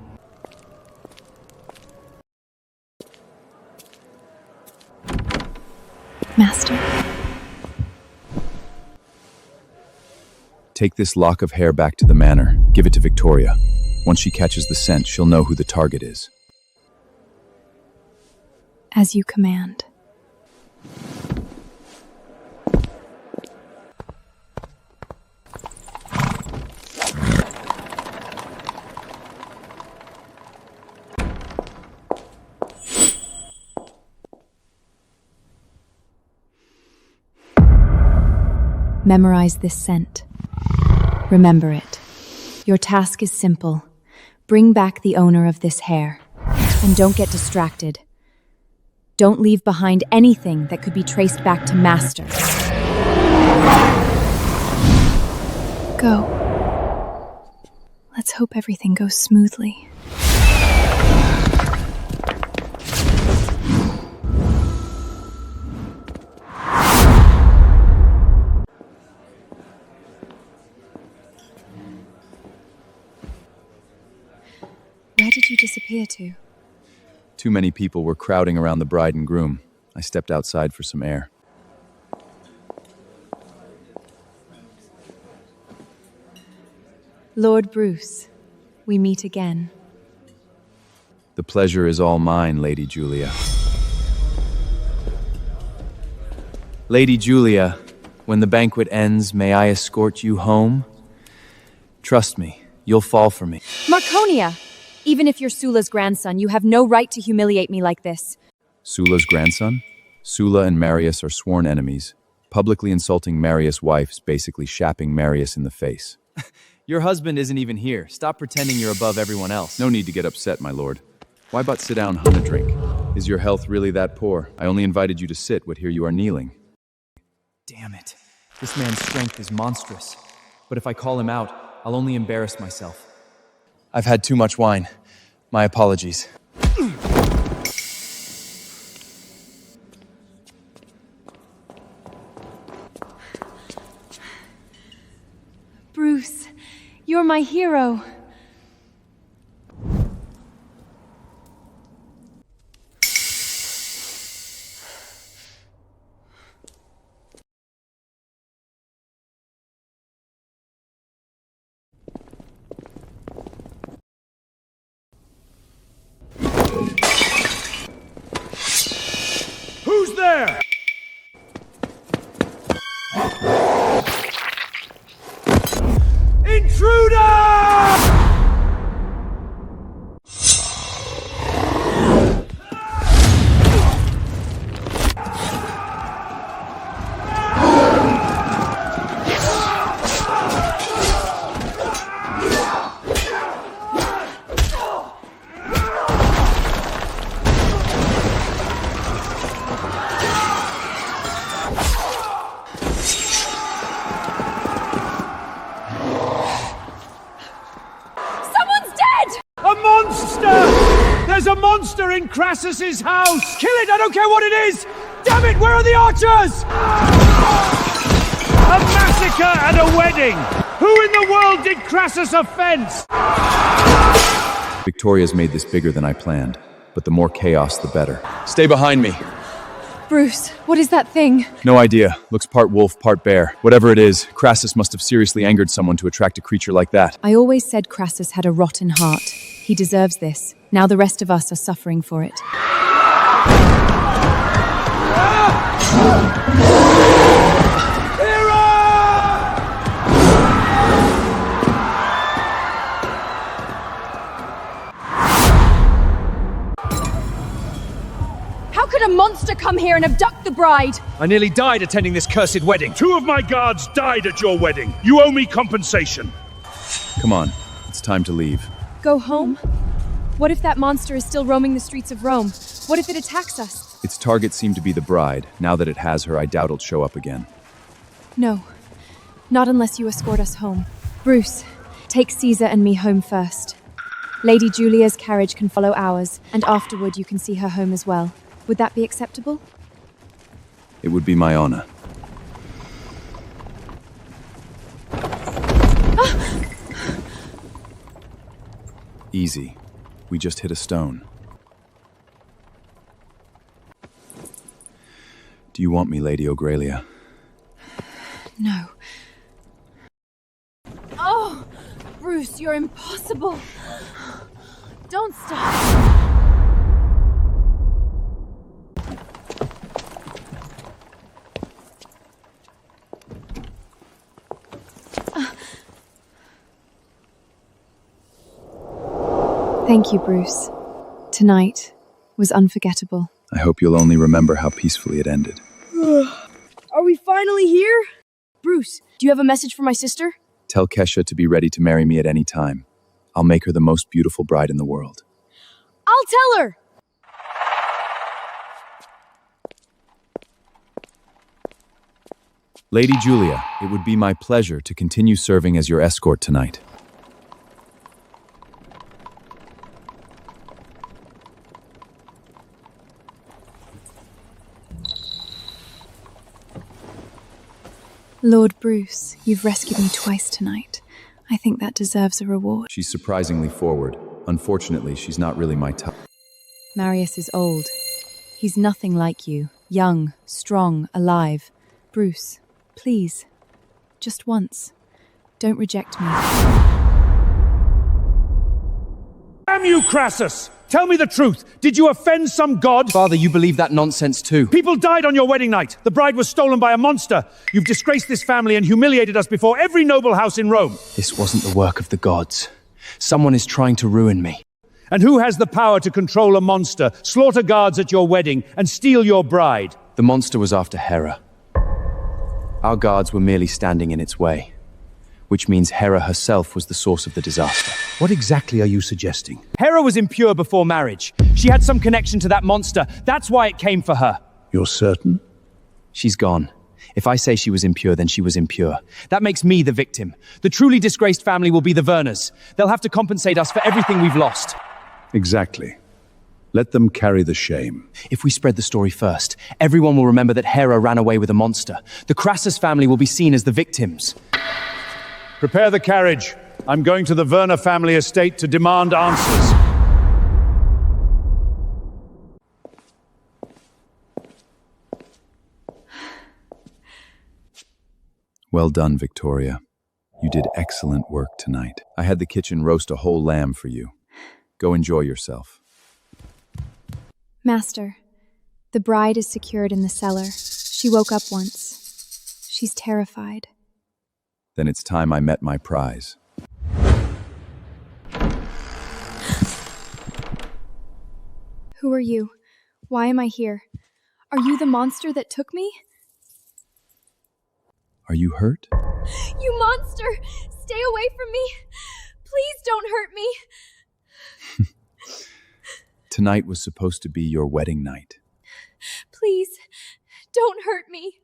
Master. Take this lock of hair back to the manor. Give it to Victoria. Once she catches the scent, she'll know who the target is. As you command. Memorize this scent. Remember it. Your task is simple. Bring back the owner of this hair. And don't get distracted. Don't leave behind anything that could be traced back to Master. Go. Let's hope everything goes smoothly. Where did you disappear to? Too many people were crowding around the bride and groom. I stepped outside for some air. Lord Bruce, we meet again. The pleasure is all mine, Lady Julia. Lady Julia, when the banquet ends, may I escort you home? Trust me, you'll fall for me. Marconia! Even if you're Sula's grandson, you have no right to humiliate me like this. Sula's grandson? Sula and Marius are sworn enemies. Publicly insulting Marius' wife is basically shapping Marius in the face. Your husband isn't even here. Stop pretending you're above everyone else. No need to get upset, my lord. Why about sit down, have a drink? Is your health really that poor? I only invited you to sit, but here you are kneeling. Damn it. This man's strength is monstrous. But if I call him out, I'll only embarrass myself. I've had too much wine. My apologies. Bruce, you're my hero. Who's there? There's a monster in Crassus's house! Kill it! I don't care what it is! Damn it! Where are the archers? A massacre at a wedding! Who in the world did Crassus offense? Victoria's made this bigger than I planned, but the more chaos, the better. Stay behind me. Bruce, what is that thing? No idea. Looks part wolf, part bear. Whatever it is, Crassus must have seriously angered someone to attract a creature like that. I always said Crassus had a rotten heart. He deserves this. Now the rest of us are suffering for it. How could a monster come here and abduct the bride? I nearly died attending this cursed wedding. 2 of my guards died at your wedding. You owe me compensation. Come on, it's time to leave. Go home? What if that monster is still roaming the streets of Rome? What if it attacks us? Its target seemed to be the bride. Now that it has her, I doubt it'll show up again. No, not unless you escort us home. Bruce, take Caesar and me home first. Lady Julia's carriage can follow ours, and afterward you can see her home as well. Would that be acceptable? It would be my honor. Easy. We just hit a stone. Do you want me, Lady Aurelia? No. Bruce, you're impossible. Don't stop. Thank you, Bruce. Tonight was unforgettable. I hope you'll only remember how peacefully it ended. Are we finally here? Bruce, do you have a message for my sister? Tell Kesha to be ready to marry me at any time. I'll make her the most beautiful bride in the world. I'll tell her! Lady Julia, it would be my pleasure to continue serving as your escort tonight. Lord Bruce, you've rescued me twice tonight. I think that deserves a reward. She's surprisingly forward. Unfortunately, she's not really my type. Marius is old. He's nothing like you. Young, strong, alive. Bruce, please. Just once. Don't reject me. Damn you, Crassus! Tell me the truth. Did you offend some god? Father, you believe that nonsense too. People died on your wedding night. The bride was stolen by a monster. You've disgraced this family and humiliated us before every noble house in Rome. This wasn't the work of the gods. Someone is trying to ruin me. And who has the power to control a monster, slaughter guards at your wedding, and steal your bride? The monster was after Hera. Our guards were merely standing in its way, which means Hera herself was the source of the disaster. What exactly are you suggesting? Hera was impure before marriage. She had some connection to that monster. That's why it came for her. You're certain? She's gone. If I say she was impure, then she was impure. That makes me the victim. The truly disgraced family will be the Werners. They'll have to compensate us for everything we've lost. Exactly. Let them carry the shame. If we spread the story first, everyone will remember that Hera ran away with a monster. The Crassus family will be seen as the victims. Prepare the carriage. I'm going to the Werner family estate to demand answers. Well done, Victoria. You did excellent work tonight. I had the kitchen roast a whole lamb for you. Go enjoy yourself. Master, the bride is secured in the cellar. She woke up once. She's terrified. Then it's time I met my prize. Who are you? Why am I here? Are you the monster that took me? Are you hurt? You monster! Stay away from me! Please don't hurt me! Tonight was supposed to be your wedding night. Please, don't hurt me.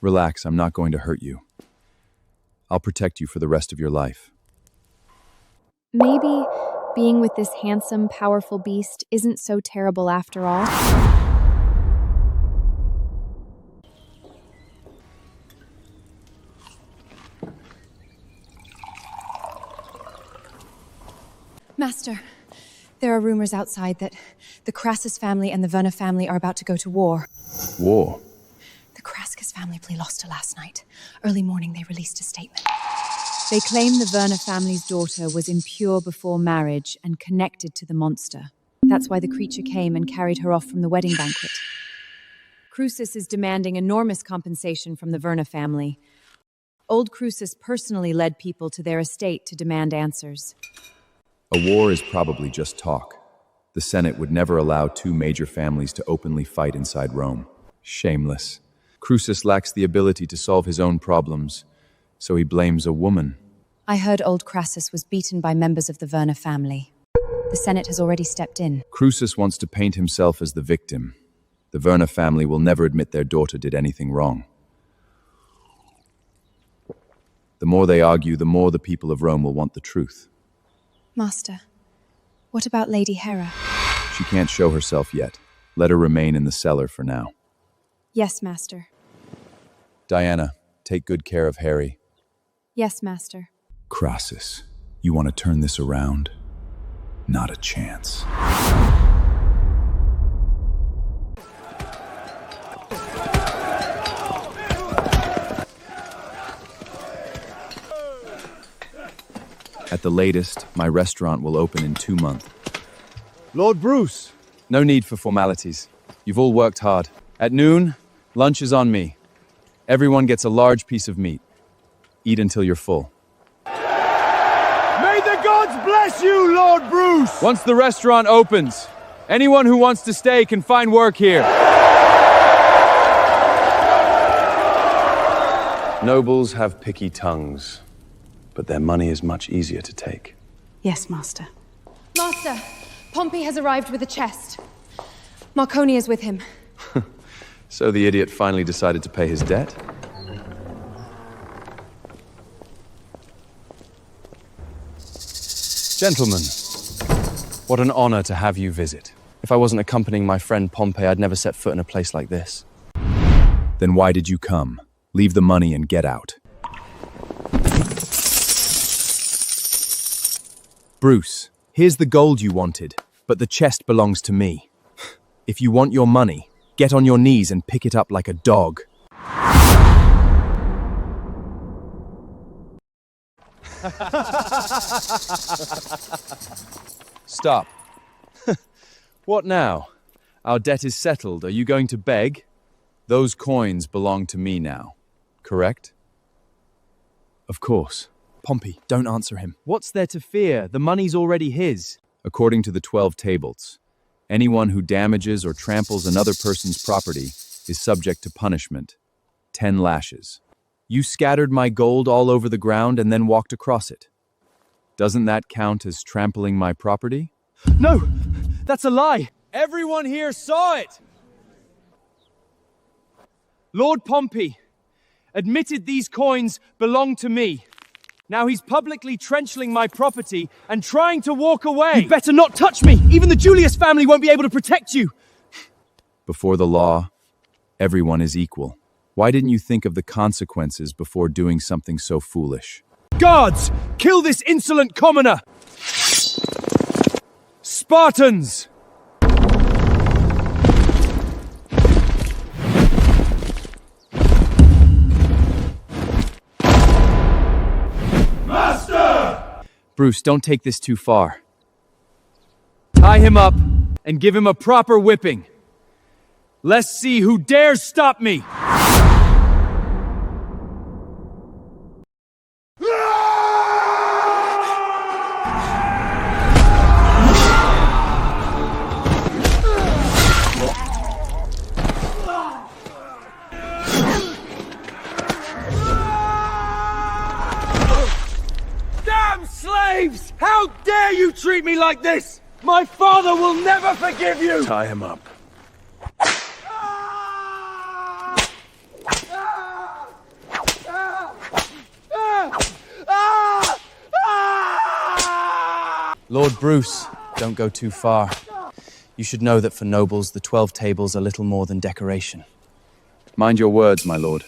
Relax, I'm not going to hurt you. I'll protect you for the rest of your life. Maybe being with this handsome, powerful beast isn't so terrible after all. Master, there are rumors outside that the Crassus family and the Werner family are about to go to war. War? The Crassus family lost her last night. Early morning, they released a statement. They claim the Werner family's daughter was impure before marriage and connected to the monster. That's why the creature came and carried her off from the wedding banquet. Crucis is demanding enormous compensation from the Werner family. Old Crucis personally led people to their estate to demand answers. A war is probably just talk. The Senate would never allow two major families to openly fight inside Rome. Shameless. Crucis lacks the ability to solve his own problems, so he blames a woman. I heard old Crassus was beaten by members of the Werner family. The Senate has already stepped in. Crucis wants to paint himself as the victim. The Werner family will never admit their daughter did anything wrong. The more they argue, the more the people of Rome will want the truth. Master, what about Lady Hera? She can't show herself yet. Let her remain in the cellar for now. Yes, Master. Diana, take good care of Harry. Yes, Master. Crassus, you want to turn this around? Not a chance. At the latest, my restaurant will open in 2 months. Lord Bruce! No need for formalities. You've all worked hard. At noon, lunch is on me. Everyone gets a large piece of meat. Eat until you're full. May the gods bless you, Lord Bruce! Once the restaurant opens, anyone who wants to stay can find work here. Nobles have picky tongues, but their money is much easier to take. Yes, Master. Master, Pompey has arrived with a chest. Marconi is with him. So the idiot finally decided to pay his debt? Gentlemen, what an honor to have you visit. If I wasn't accompanying my friend Pompey, I'd never set foot in a place like this. Then why did you come? Leave the money and get out. Bruce, here's the gold you wanted, but the chest belongs to me. If you want your money, get on your knees and pick it up like a dog. Stop. What now? Our debt is settled. Are you going to beg? Those coins belong to me now, correct? Of course. Pompey, don't answer him. What's there to fear? The money's already his. According to the 12 tables, anyone who damages or tramples another person's property is subject to punishment. 10 lashes. You scattered my gold all over the ground and then walked across it. Doesn't that count as trampling my property? No! That's a lie! Everyone here saw it! Lord Pompey admitted these coins belong to me. Now he's publicly trenchling my property and trying to walk away. You better not touch me! Even the Julius family won't be able to protect you! Before the law, everyone is equal. Why didn't you think of the consequences before doing something so foolish? Guards! Kill this insolent commoner! Spartans! Bruce, don't take this too far. Tie him up and give him a proper whipping. Let's see who dares stop me! Slaves! How dare you treat me like this? My father will never forgive you! Tie him up. Lord Bruce, don't go too far. You should know that for nobles, the 12 tables are little more than decoration. Mind your words, my lord.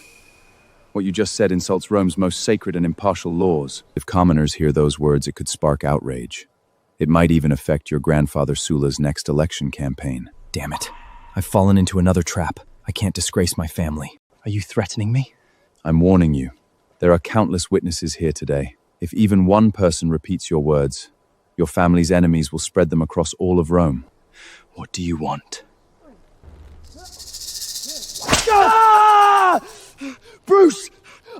What you just said insults Rome's most sacred and impartial laws. If commoners hear those words, it could spark outrage. It might even affect your grandfather Sulla's next election campaign. Damn it. I've fallen into another trap. I can't disgrace my family. Are you threatening me? I'm warning you. There are countless witnesses here today. If even one person repeats your words, your family's enemies will spread them across all of Rome. What do you want? Ah! Bruce!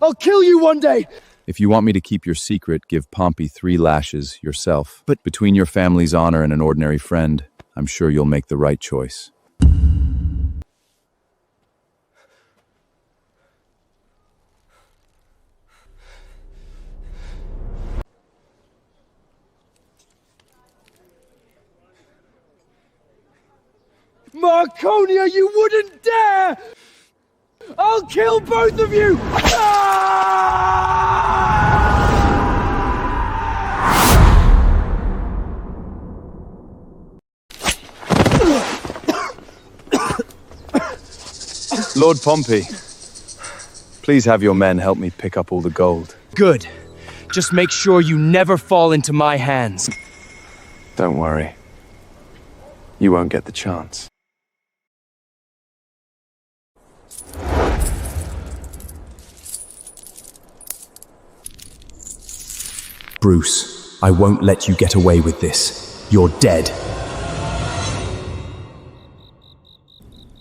I'll kill you one day! If you want me to keep your secret, give Pompey 3 lashes yourself. But between your family's honor and an ordinary friend, I'm sure you'll make the right choice. Marconia, you wouldn't dare! I'll kill both of you! Lord Pompey, please have your men help me pick up all the gold. Good. Just make sure you never fall into my hands. Don't worry. You won't get the chance. Bruce, I won't let you get away with this. You're dead.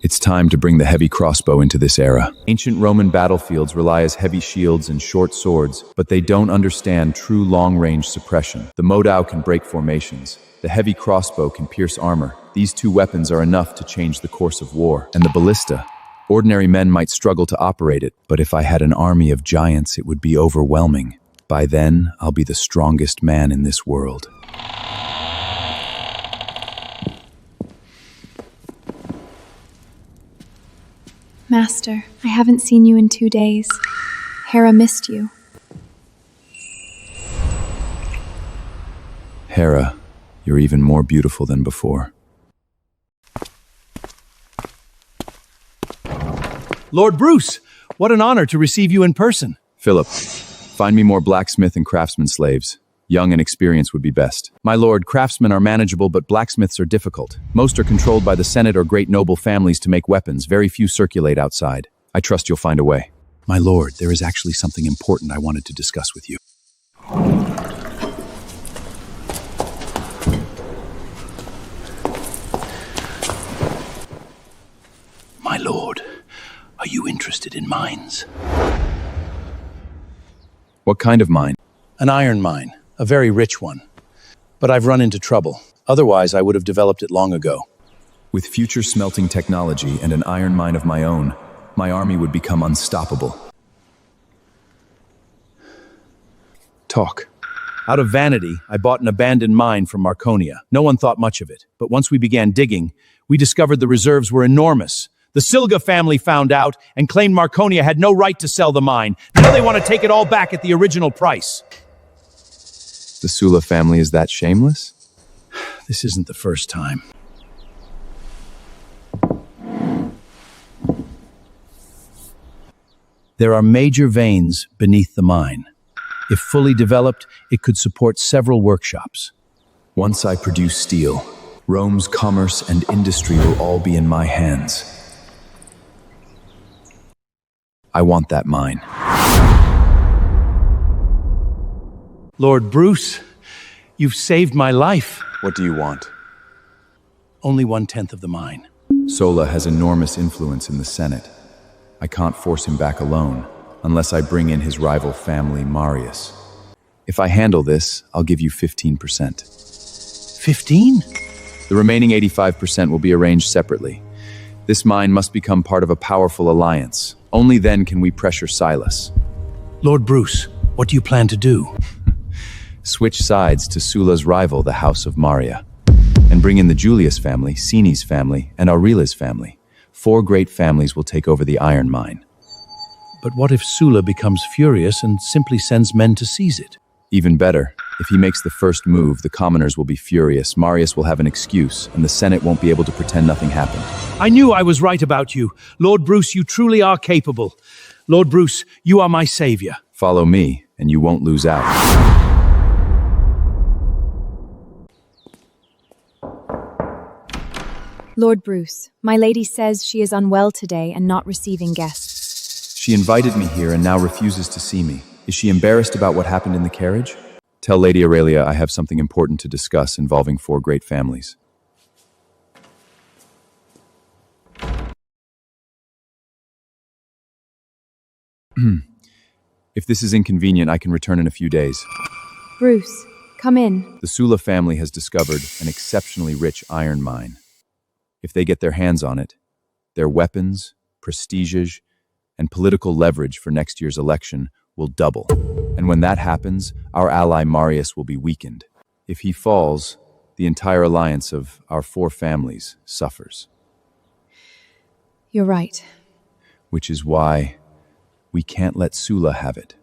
It's time to bring the heavy crossbow into this era. Ancient Roman battlefields rely as heavy shields and short swords, but they don't understand true long-range suppression. The modao can break formations. The heavy crossbow can pierce armor. These two weapons are enough to change the course of war. And the ballista. Ordinary men might struggle to operate it, but if I had an army of giants, it would be overwhelming. By then, I'll be the strongest man in this world. Master, I haven't seen you in 2 days. Hera missed you. Hera, you're even more beautiful than before. Lord Bruce, what an honor to receive you in person. Philip, find me more blacksmith and craftsman slaves. Young and experienced would be best. My lord, craftsmen are manageable, but blacksmiths are difficult. Most are controlled by the Senate or great noble families to make weapons. Very few circulate outside. I trust you'll find a way. My lord, there is actually something important I wanted to discuss with you. My lord, are you interested in mines? What kind of mine? An iron mine, a very rich one. But I've run into trouble. Otherwise, I would have developed it long ago. With future smelting technology and an iron mine of my own, my army would become unstoppable. Talk. Out of vanity, I bought an abandoned mine from Marconia. No one thought much of it, but once we began digging, we discovered the reserves were enormous. The Silga family found out and claimed Marconia had no right to sell the mine. Now they want to take it all back at the original price. The Sula family is that shameless? This isn't the first time. There are major veins beneath the mine. If fully developed, it could support several workshops. Once I produce steel, Rome's commerce and industry will all be in my hands. I want that mine. Lord Bruce, you've saved my life. What do you want? Only 1/10 of the mine. Sola has enormous influence in the Senate. I can't force him back alone, unless I bring in his rival family, Marius. If I handle this, I'll give you 15%. 15? The remaining 85% will be arranged separately. This mine must become part of a powerful alliance. Only then can we pressure Silas. Lord Bruce, what do you plan to do? Switch sides to Sula's rival, the House of Maria, and bring in the Julius family, Sini's family, and Aurelia's family. 4 great families will take over the iron mine. But what if Sula becomes furious and simply sends men to seize it? Even better, if he makes the first move, the commoners will be furious, Marius will have an excuse, and the Senate won't be able to pretend nothing happened. I knew I was right about you. Lord Bruce, you truly are capable. Lord Bruce, you are my savior. Follow me, and you won't lose out. Lord Bruce, my lady says she is unwell today and not receiving guests. She invited me here and now refuses to see me. Is she embarrassed about what happened in the carriage? Tell Lady Aurelia I have something important to discuss involving 4 great families. If this is inconvenient, I can return in a few days. Bruce, come in. The Sula family has discovered an exceptionally rich iron mine. If they get their hands on it, their weapons, prestige, and political leverage for next year's election will double. And when that happens, our ally Marius will be weakened. If he falls, the entire alliance of our 4 families suffers. You're right. Which is why we can't let Sula have it.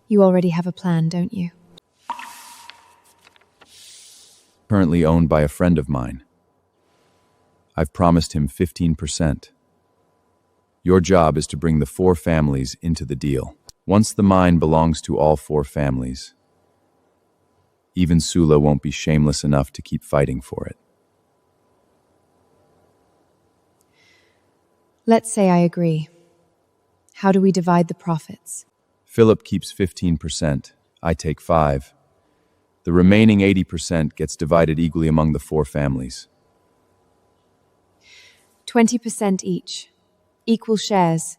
You already have a plan, don't you? Currently owned by a friend of mine. I've promised him 15%. Your job is to bring the 4 families into the deal. Once the mine belongs to all 4 families, even Sula won't be shameless enough to keep fighting for it. Let's say I agree. How do we divide the profits? Philip keeps 15%. I take 5. The remaining 80% gets divided equally among the 4 families. 20% each. Equal shares.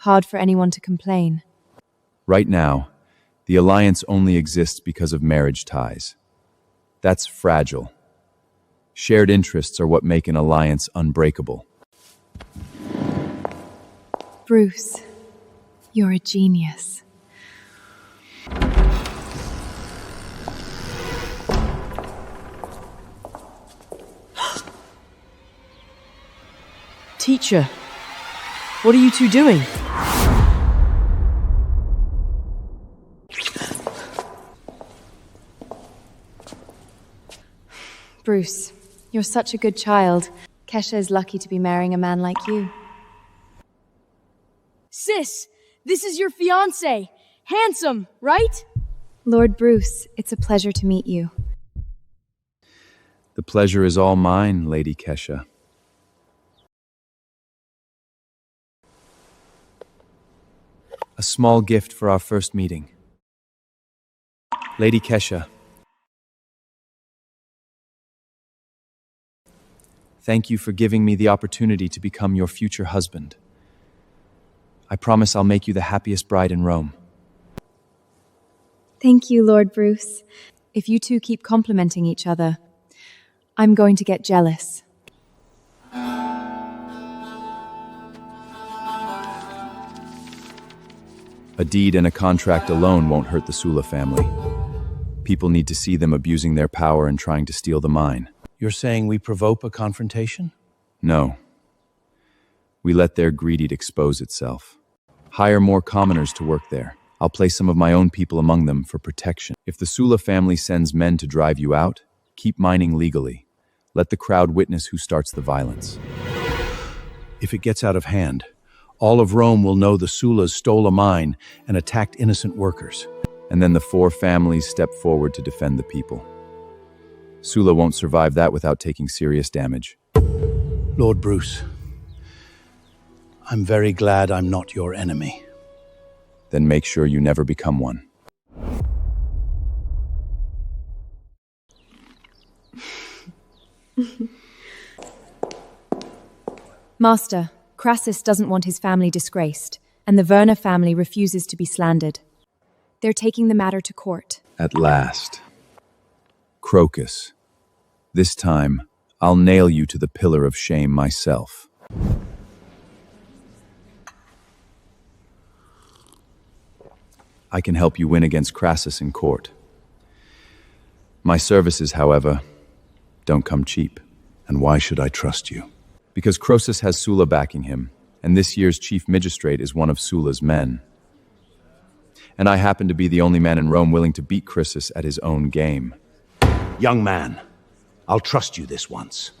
Hard for anyone to complain. Right now, the alliance only exists because of marriage ties. That's fragile. Shared interests are what make an alliance unbreakable. Bruce, you're a genius. Teacher, what are you two doing? Bruce, you're such a good child. Kesha is lucky to be marrying a man like you. Sis, this is your fiancé. Handsome, right? Lord Bruce, it's a pleasure to meet you. The pleasure is all mine, Lady Kesha. A small gift for our first meeting. Lady Kesha. Thank you for giving me the opportunity to become your future husband. I promise I'll make you the happiest bride in Rome. Thank you, Lord Bruce. If you two keep complimenting each other, I'm going to get jealous. A deed and a contract alone won't hurt the Sula family. People need to see them abusing their power and trying to steal the mine. You're saying we provoke a confrontation? No. We let their greed expose itself. Hire more commoners to work there. I'll place some of my own people among them for protection. If the Sula family sends men to drive you out, keep mining legally. Let the crowd witness who starts the violence. If it gets out of hand, all of Rome will know the Sulas stole a mine and attacked innocent workers. And then the 4 families step forward to defend the people. Sula won't survive that without taking serious damage. Lord Bruce, I'm very glad I'm not your enemy. Then make sure you never become one. Master, Crassus doesn't want his family disgraced, and the Verna family refuses to be slandered. They're taking the matter to court. At last. Crocus. This time, I'll nail you to the pillar of shame myself. I can help you win against Crassus in court. My services, however, don't come cheap. And why should I trust you? Because Croesus has Sulla backing him, and this year's chief magistrate is one of Sulla's men. And I happen to be the only man in Rome willing to beat Croesus at his own game. Young man, I'll trust you this once.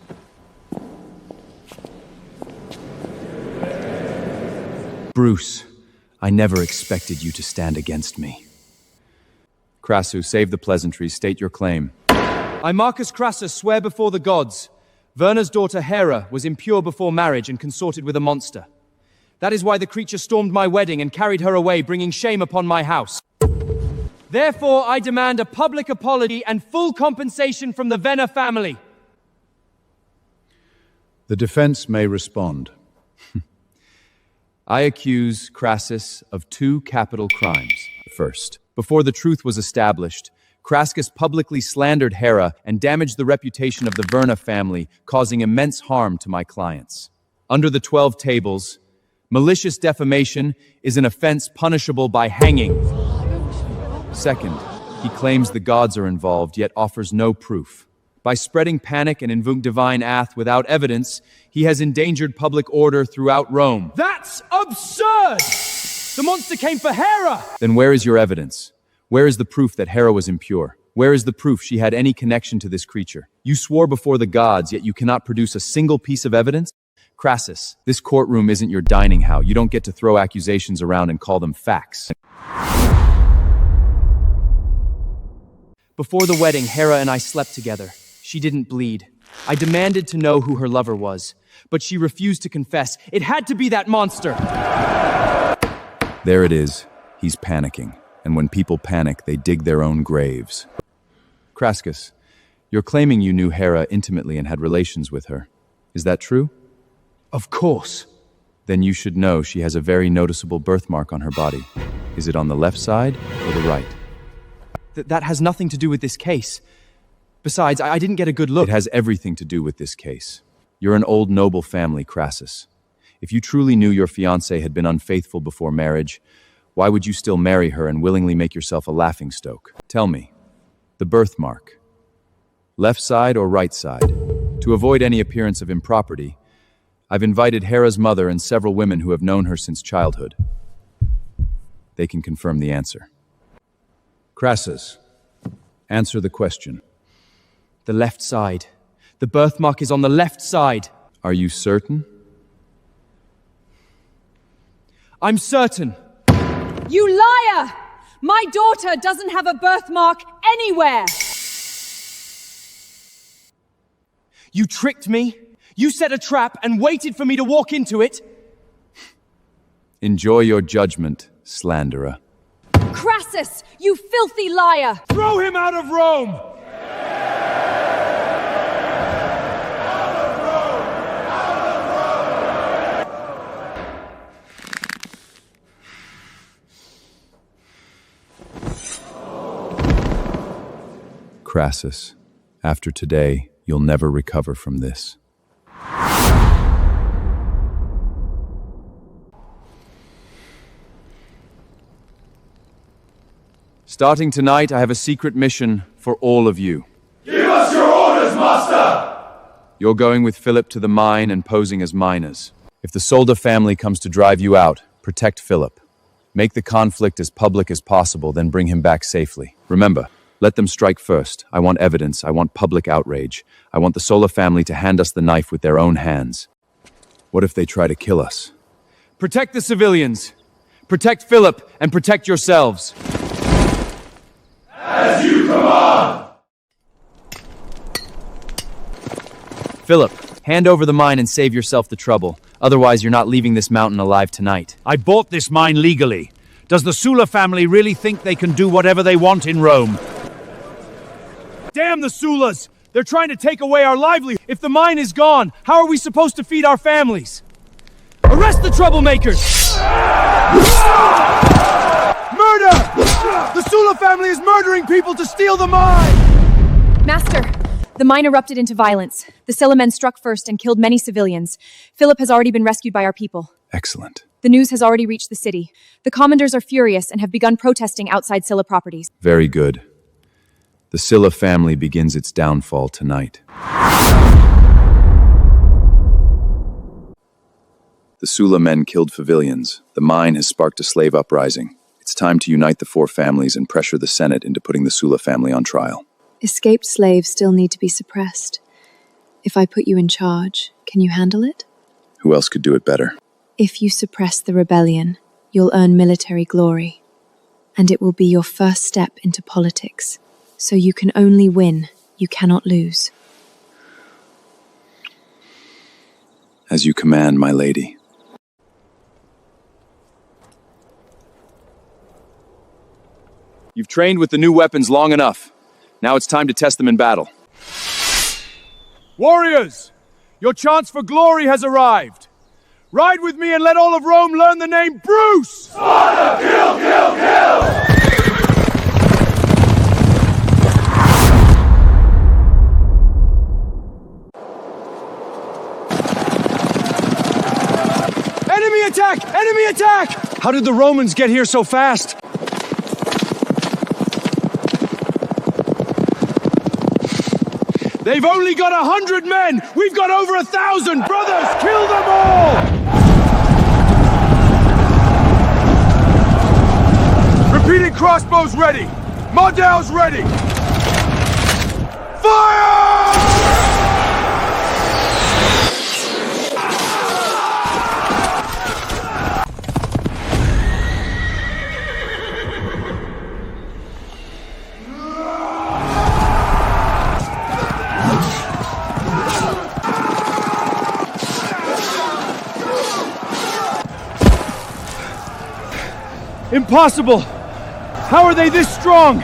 Bruce, I never expected you to stand against me. Crassus, save the pleasantries, state your claim. I, Marcus Crassus, swear before the gods, Verna's daughter Hera was impure before marriage and consorted with a monster. That is why the creature stormed my wedding and carried her away, bringing shame upon my house. Therefore, I demand a public apology and full compensation from the Verna family. The defense may respond. I accuse Crassus of 2 capital crimes. First, before the truth was established, Crassus publicly slandered Hera and damaged the reputation of the Verna family, causing immense harm to my clients. Under the 12 tables, malicious defamation is an offense punishable by hanging. Second, he claims the gods are involved, yet offers no proof. By spreading panic and invoking divine wrath without evidence, he has endangered public order throughout Rome. That's absurd! The monster came for Hera! Then where is your evidence? Where is the proof that Hera was impure? Where is the proof she had any connection to this creature? You swore before the gods, yet you cannot produce a single piece of evidence? Crassus, this courtroom isn't your dining hall. You don't get to throw accusations around and call them facts. Before the wedding, Hera and I slept together. She didn't bleed. I demanded to know who her lover was, but she refused to confess. It had to be that monster! There it is. He's panicking. And when people panic, they dig their own graves. Crassus, you're claiming you knew Hera intimately and had relations with her. Is that true? Of course. Then you should know she has a very noticeable birthmark on her body. Is it on the left side or the right? That has nothing to do with this case. Besides, I didn't get a good look. It has everything to do with this case. You're an old noble family, Crassus. If you truly knew your fiancée had been unfaithful before marriage, why would you still marry her and willingly make yourself a laughingstock? Tell me, the birthmark. Left side or right side? To avoid any appearance of impropriety, I've invited Hera's mother and several women who have known her since childhood. They can confirm the answer. Crassus, answer the question. The left side. The birthmark is on the left side. Are you certain? I'm certain. You liar! My daughter doesn't have a birthmark anywhere! You tricked me. You set a trap and waited for me to walk into it. Enjoy your judgment, slanderer. Crassus, you filthy liar! Throw him out of Rome! Crassus, after today, you'll never recover from this. Starting tonight, I have a secret mission for all of you. Give us your orders, Master! You're going with Philip to the mine and posing as miners. If the Solda family comes to drive you out, protect Philip. Make the conflict as public as possible, then bring him back safely. Remember, let them strike first. I want evidence. I want public outrage. I want the Sola family to hand us the knife with their own hands. What if they try to kill us? Protect the civilians. Protect Philip and protect yourselves. As you command! Philip, hand over the mine and save yourself the trouble. Otherwise, you're not leaving this mountain alive tonight. I bought this mine legally. Does the Sulla family really think they can do whatever they want in Rome? Damn the Sullas! They're trying to take away our livelihood. If the mine is gone, how are we supposed to feed our families? Arrest the troublemakers! Murder! The Sulla family is murdering people to steal the mine! Master, the mine erupted into violence. The Scylla men struck first and killed many civilians. Philip has already been rescued by our people. Excellent. The news has already reached the city. The commanders are furious and have begun protesting outside Scylla properties. Very good. The Scylla family begins its downfall tonight. The Sulla men killed civilians. The mine has sparked a slave uprising. It's time to unite the four families and pressure the Senate into putting the Sulla family on trial. Escaped slaves still need to be suppressed. If I put you in charge, can you handle it? Who else could do it better? If you suppress the rebellion, you'll earn military glory. And it will be your first step into politics. So you can only win, you cannot lose. As you command, my lady. You've trained with the new weapons long enough. Now it's time to test them in battle. Warriors! Your chance for glory has arrived. Ride with me and let all of Rome learn the name Bruce! Sparta! Kill, kill, kill! Enemy attack! Enemy attack! How did the Romans get here so fast? They've only got 100 men! We've got over 1,000! Brothers, kill them all! Repeating crossbows ready! Mardel's ready! Fire! Impossible! How are they this strong?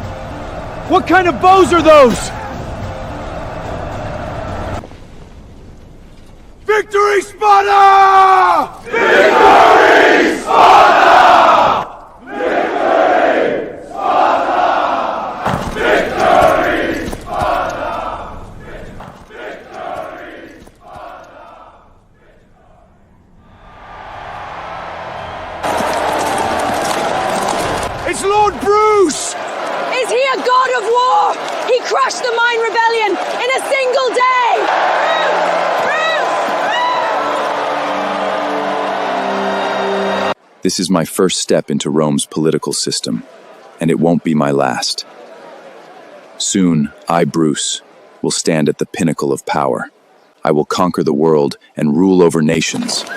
What kind of bows are those? Victory, Sparta! Victory, Sparta! Victory, Sparta! Victory, Sparta! Victory, Sparta! It's Lord Bruce! Is he a god of war? He crushed the Mine Rebellion in a single day! This is my first step into Rome's political system, and it won't be my last. Soon, I, Bruce, will stand at the pinnacle of power. I will conquer the world and rule over nations. Bruce!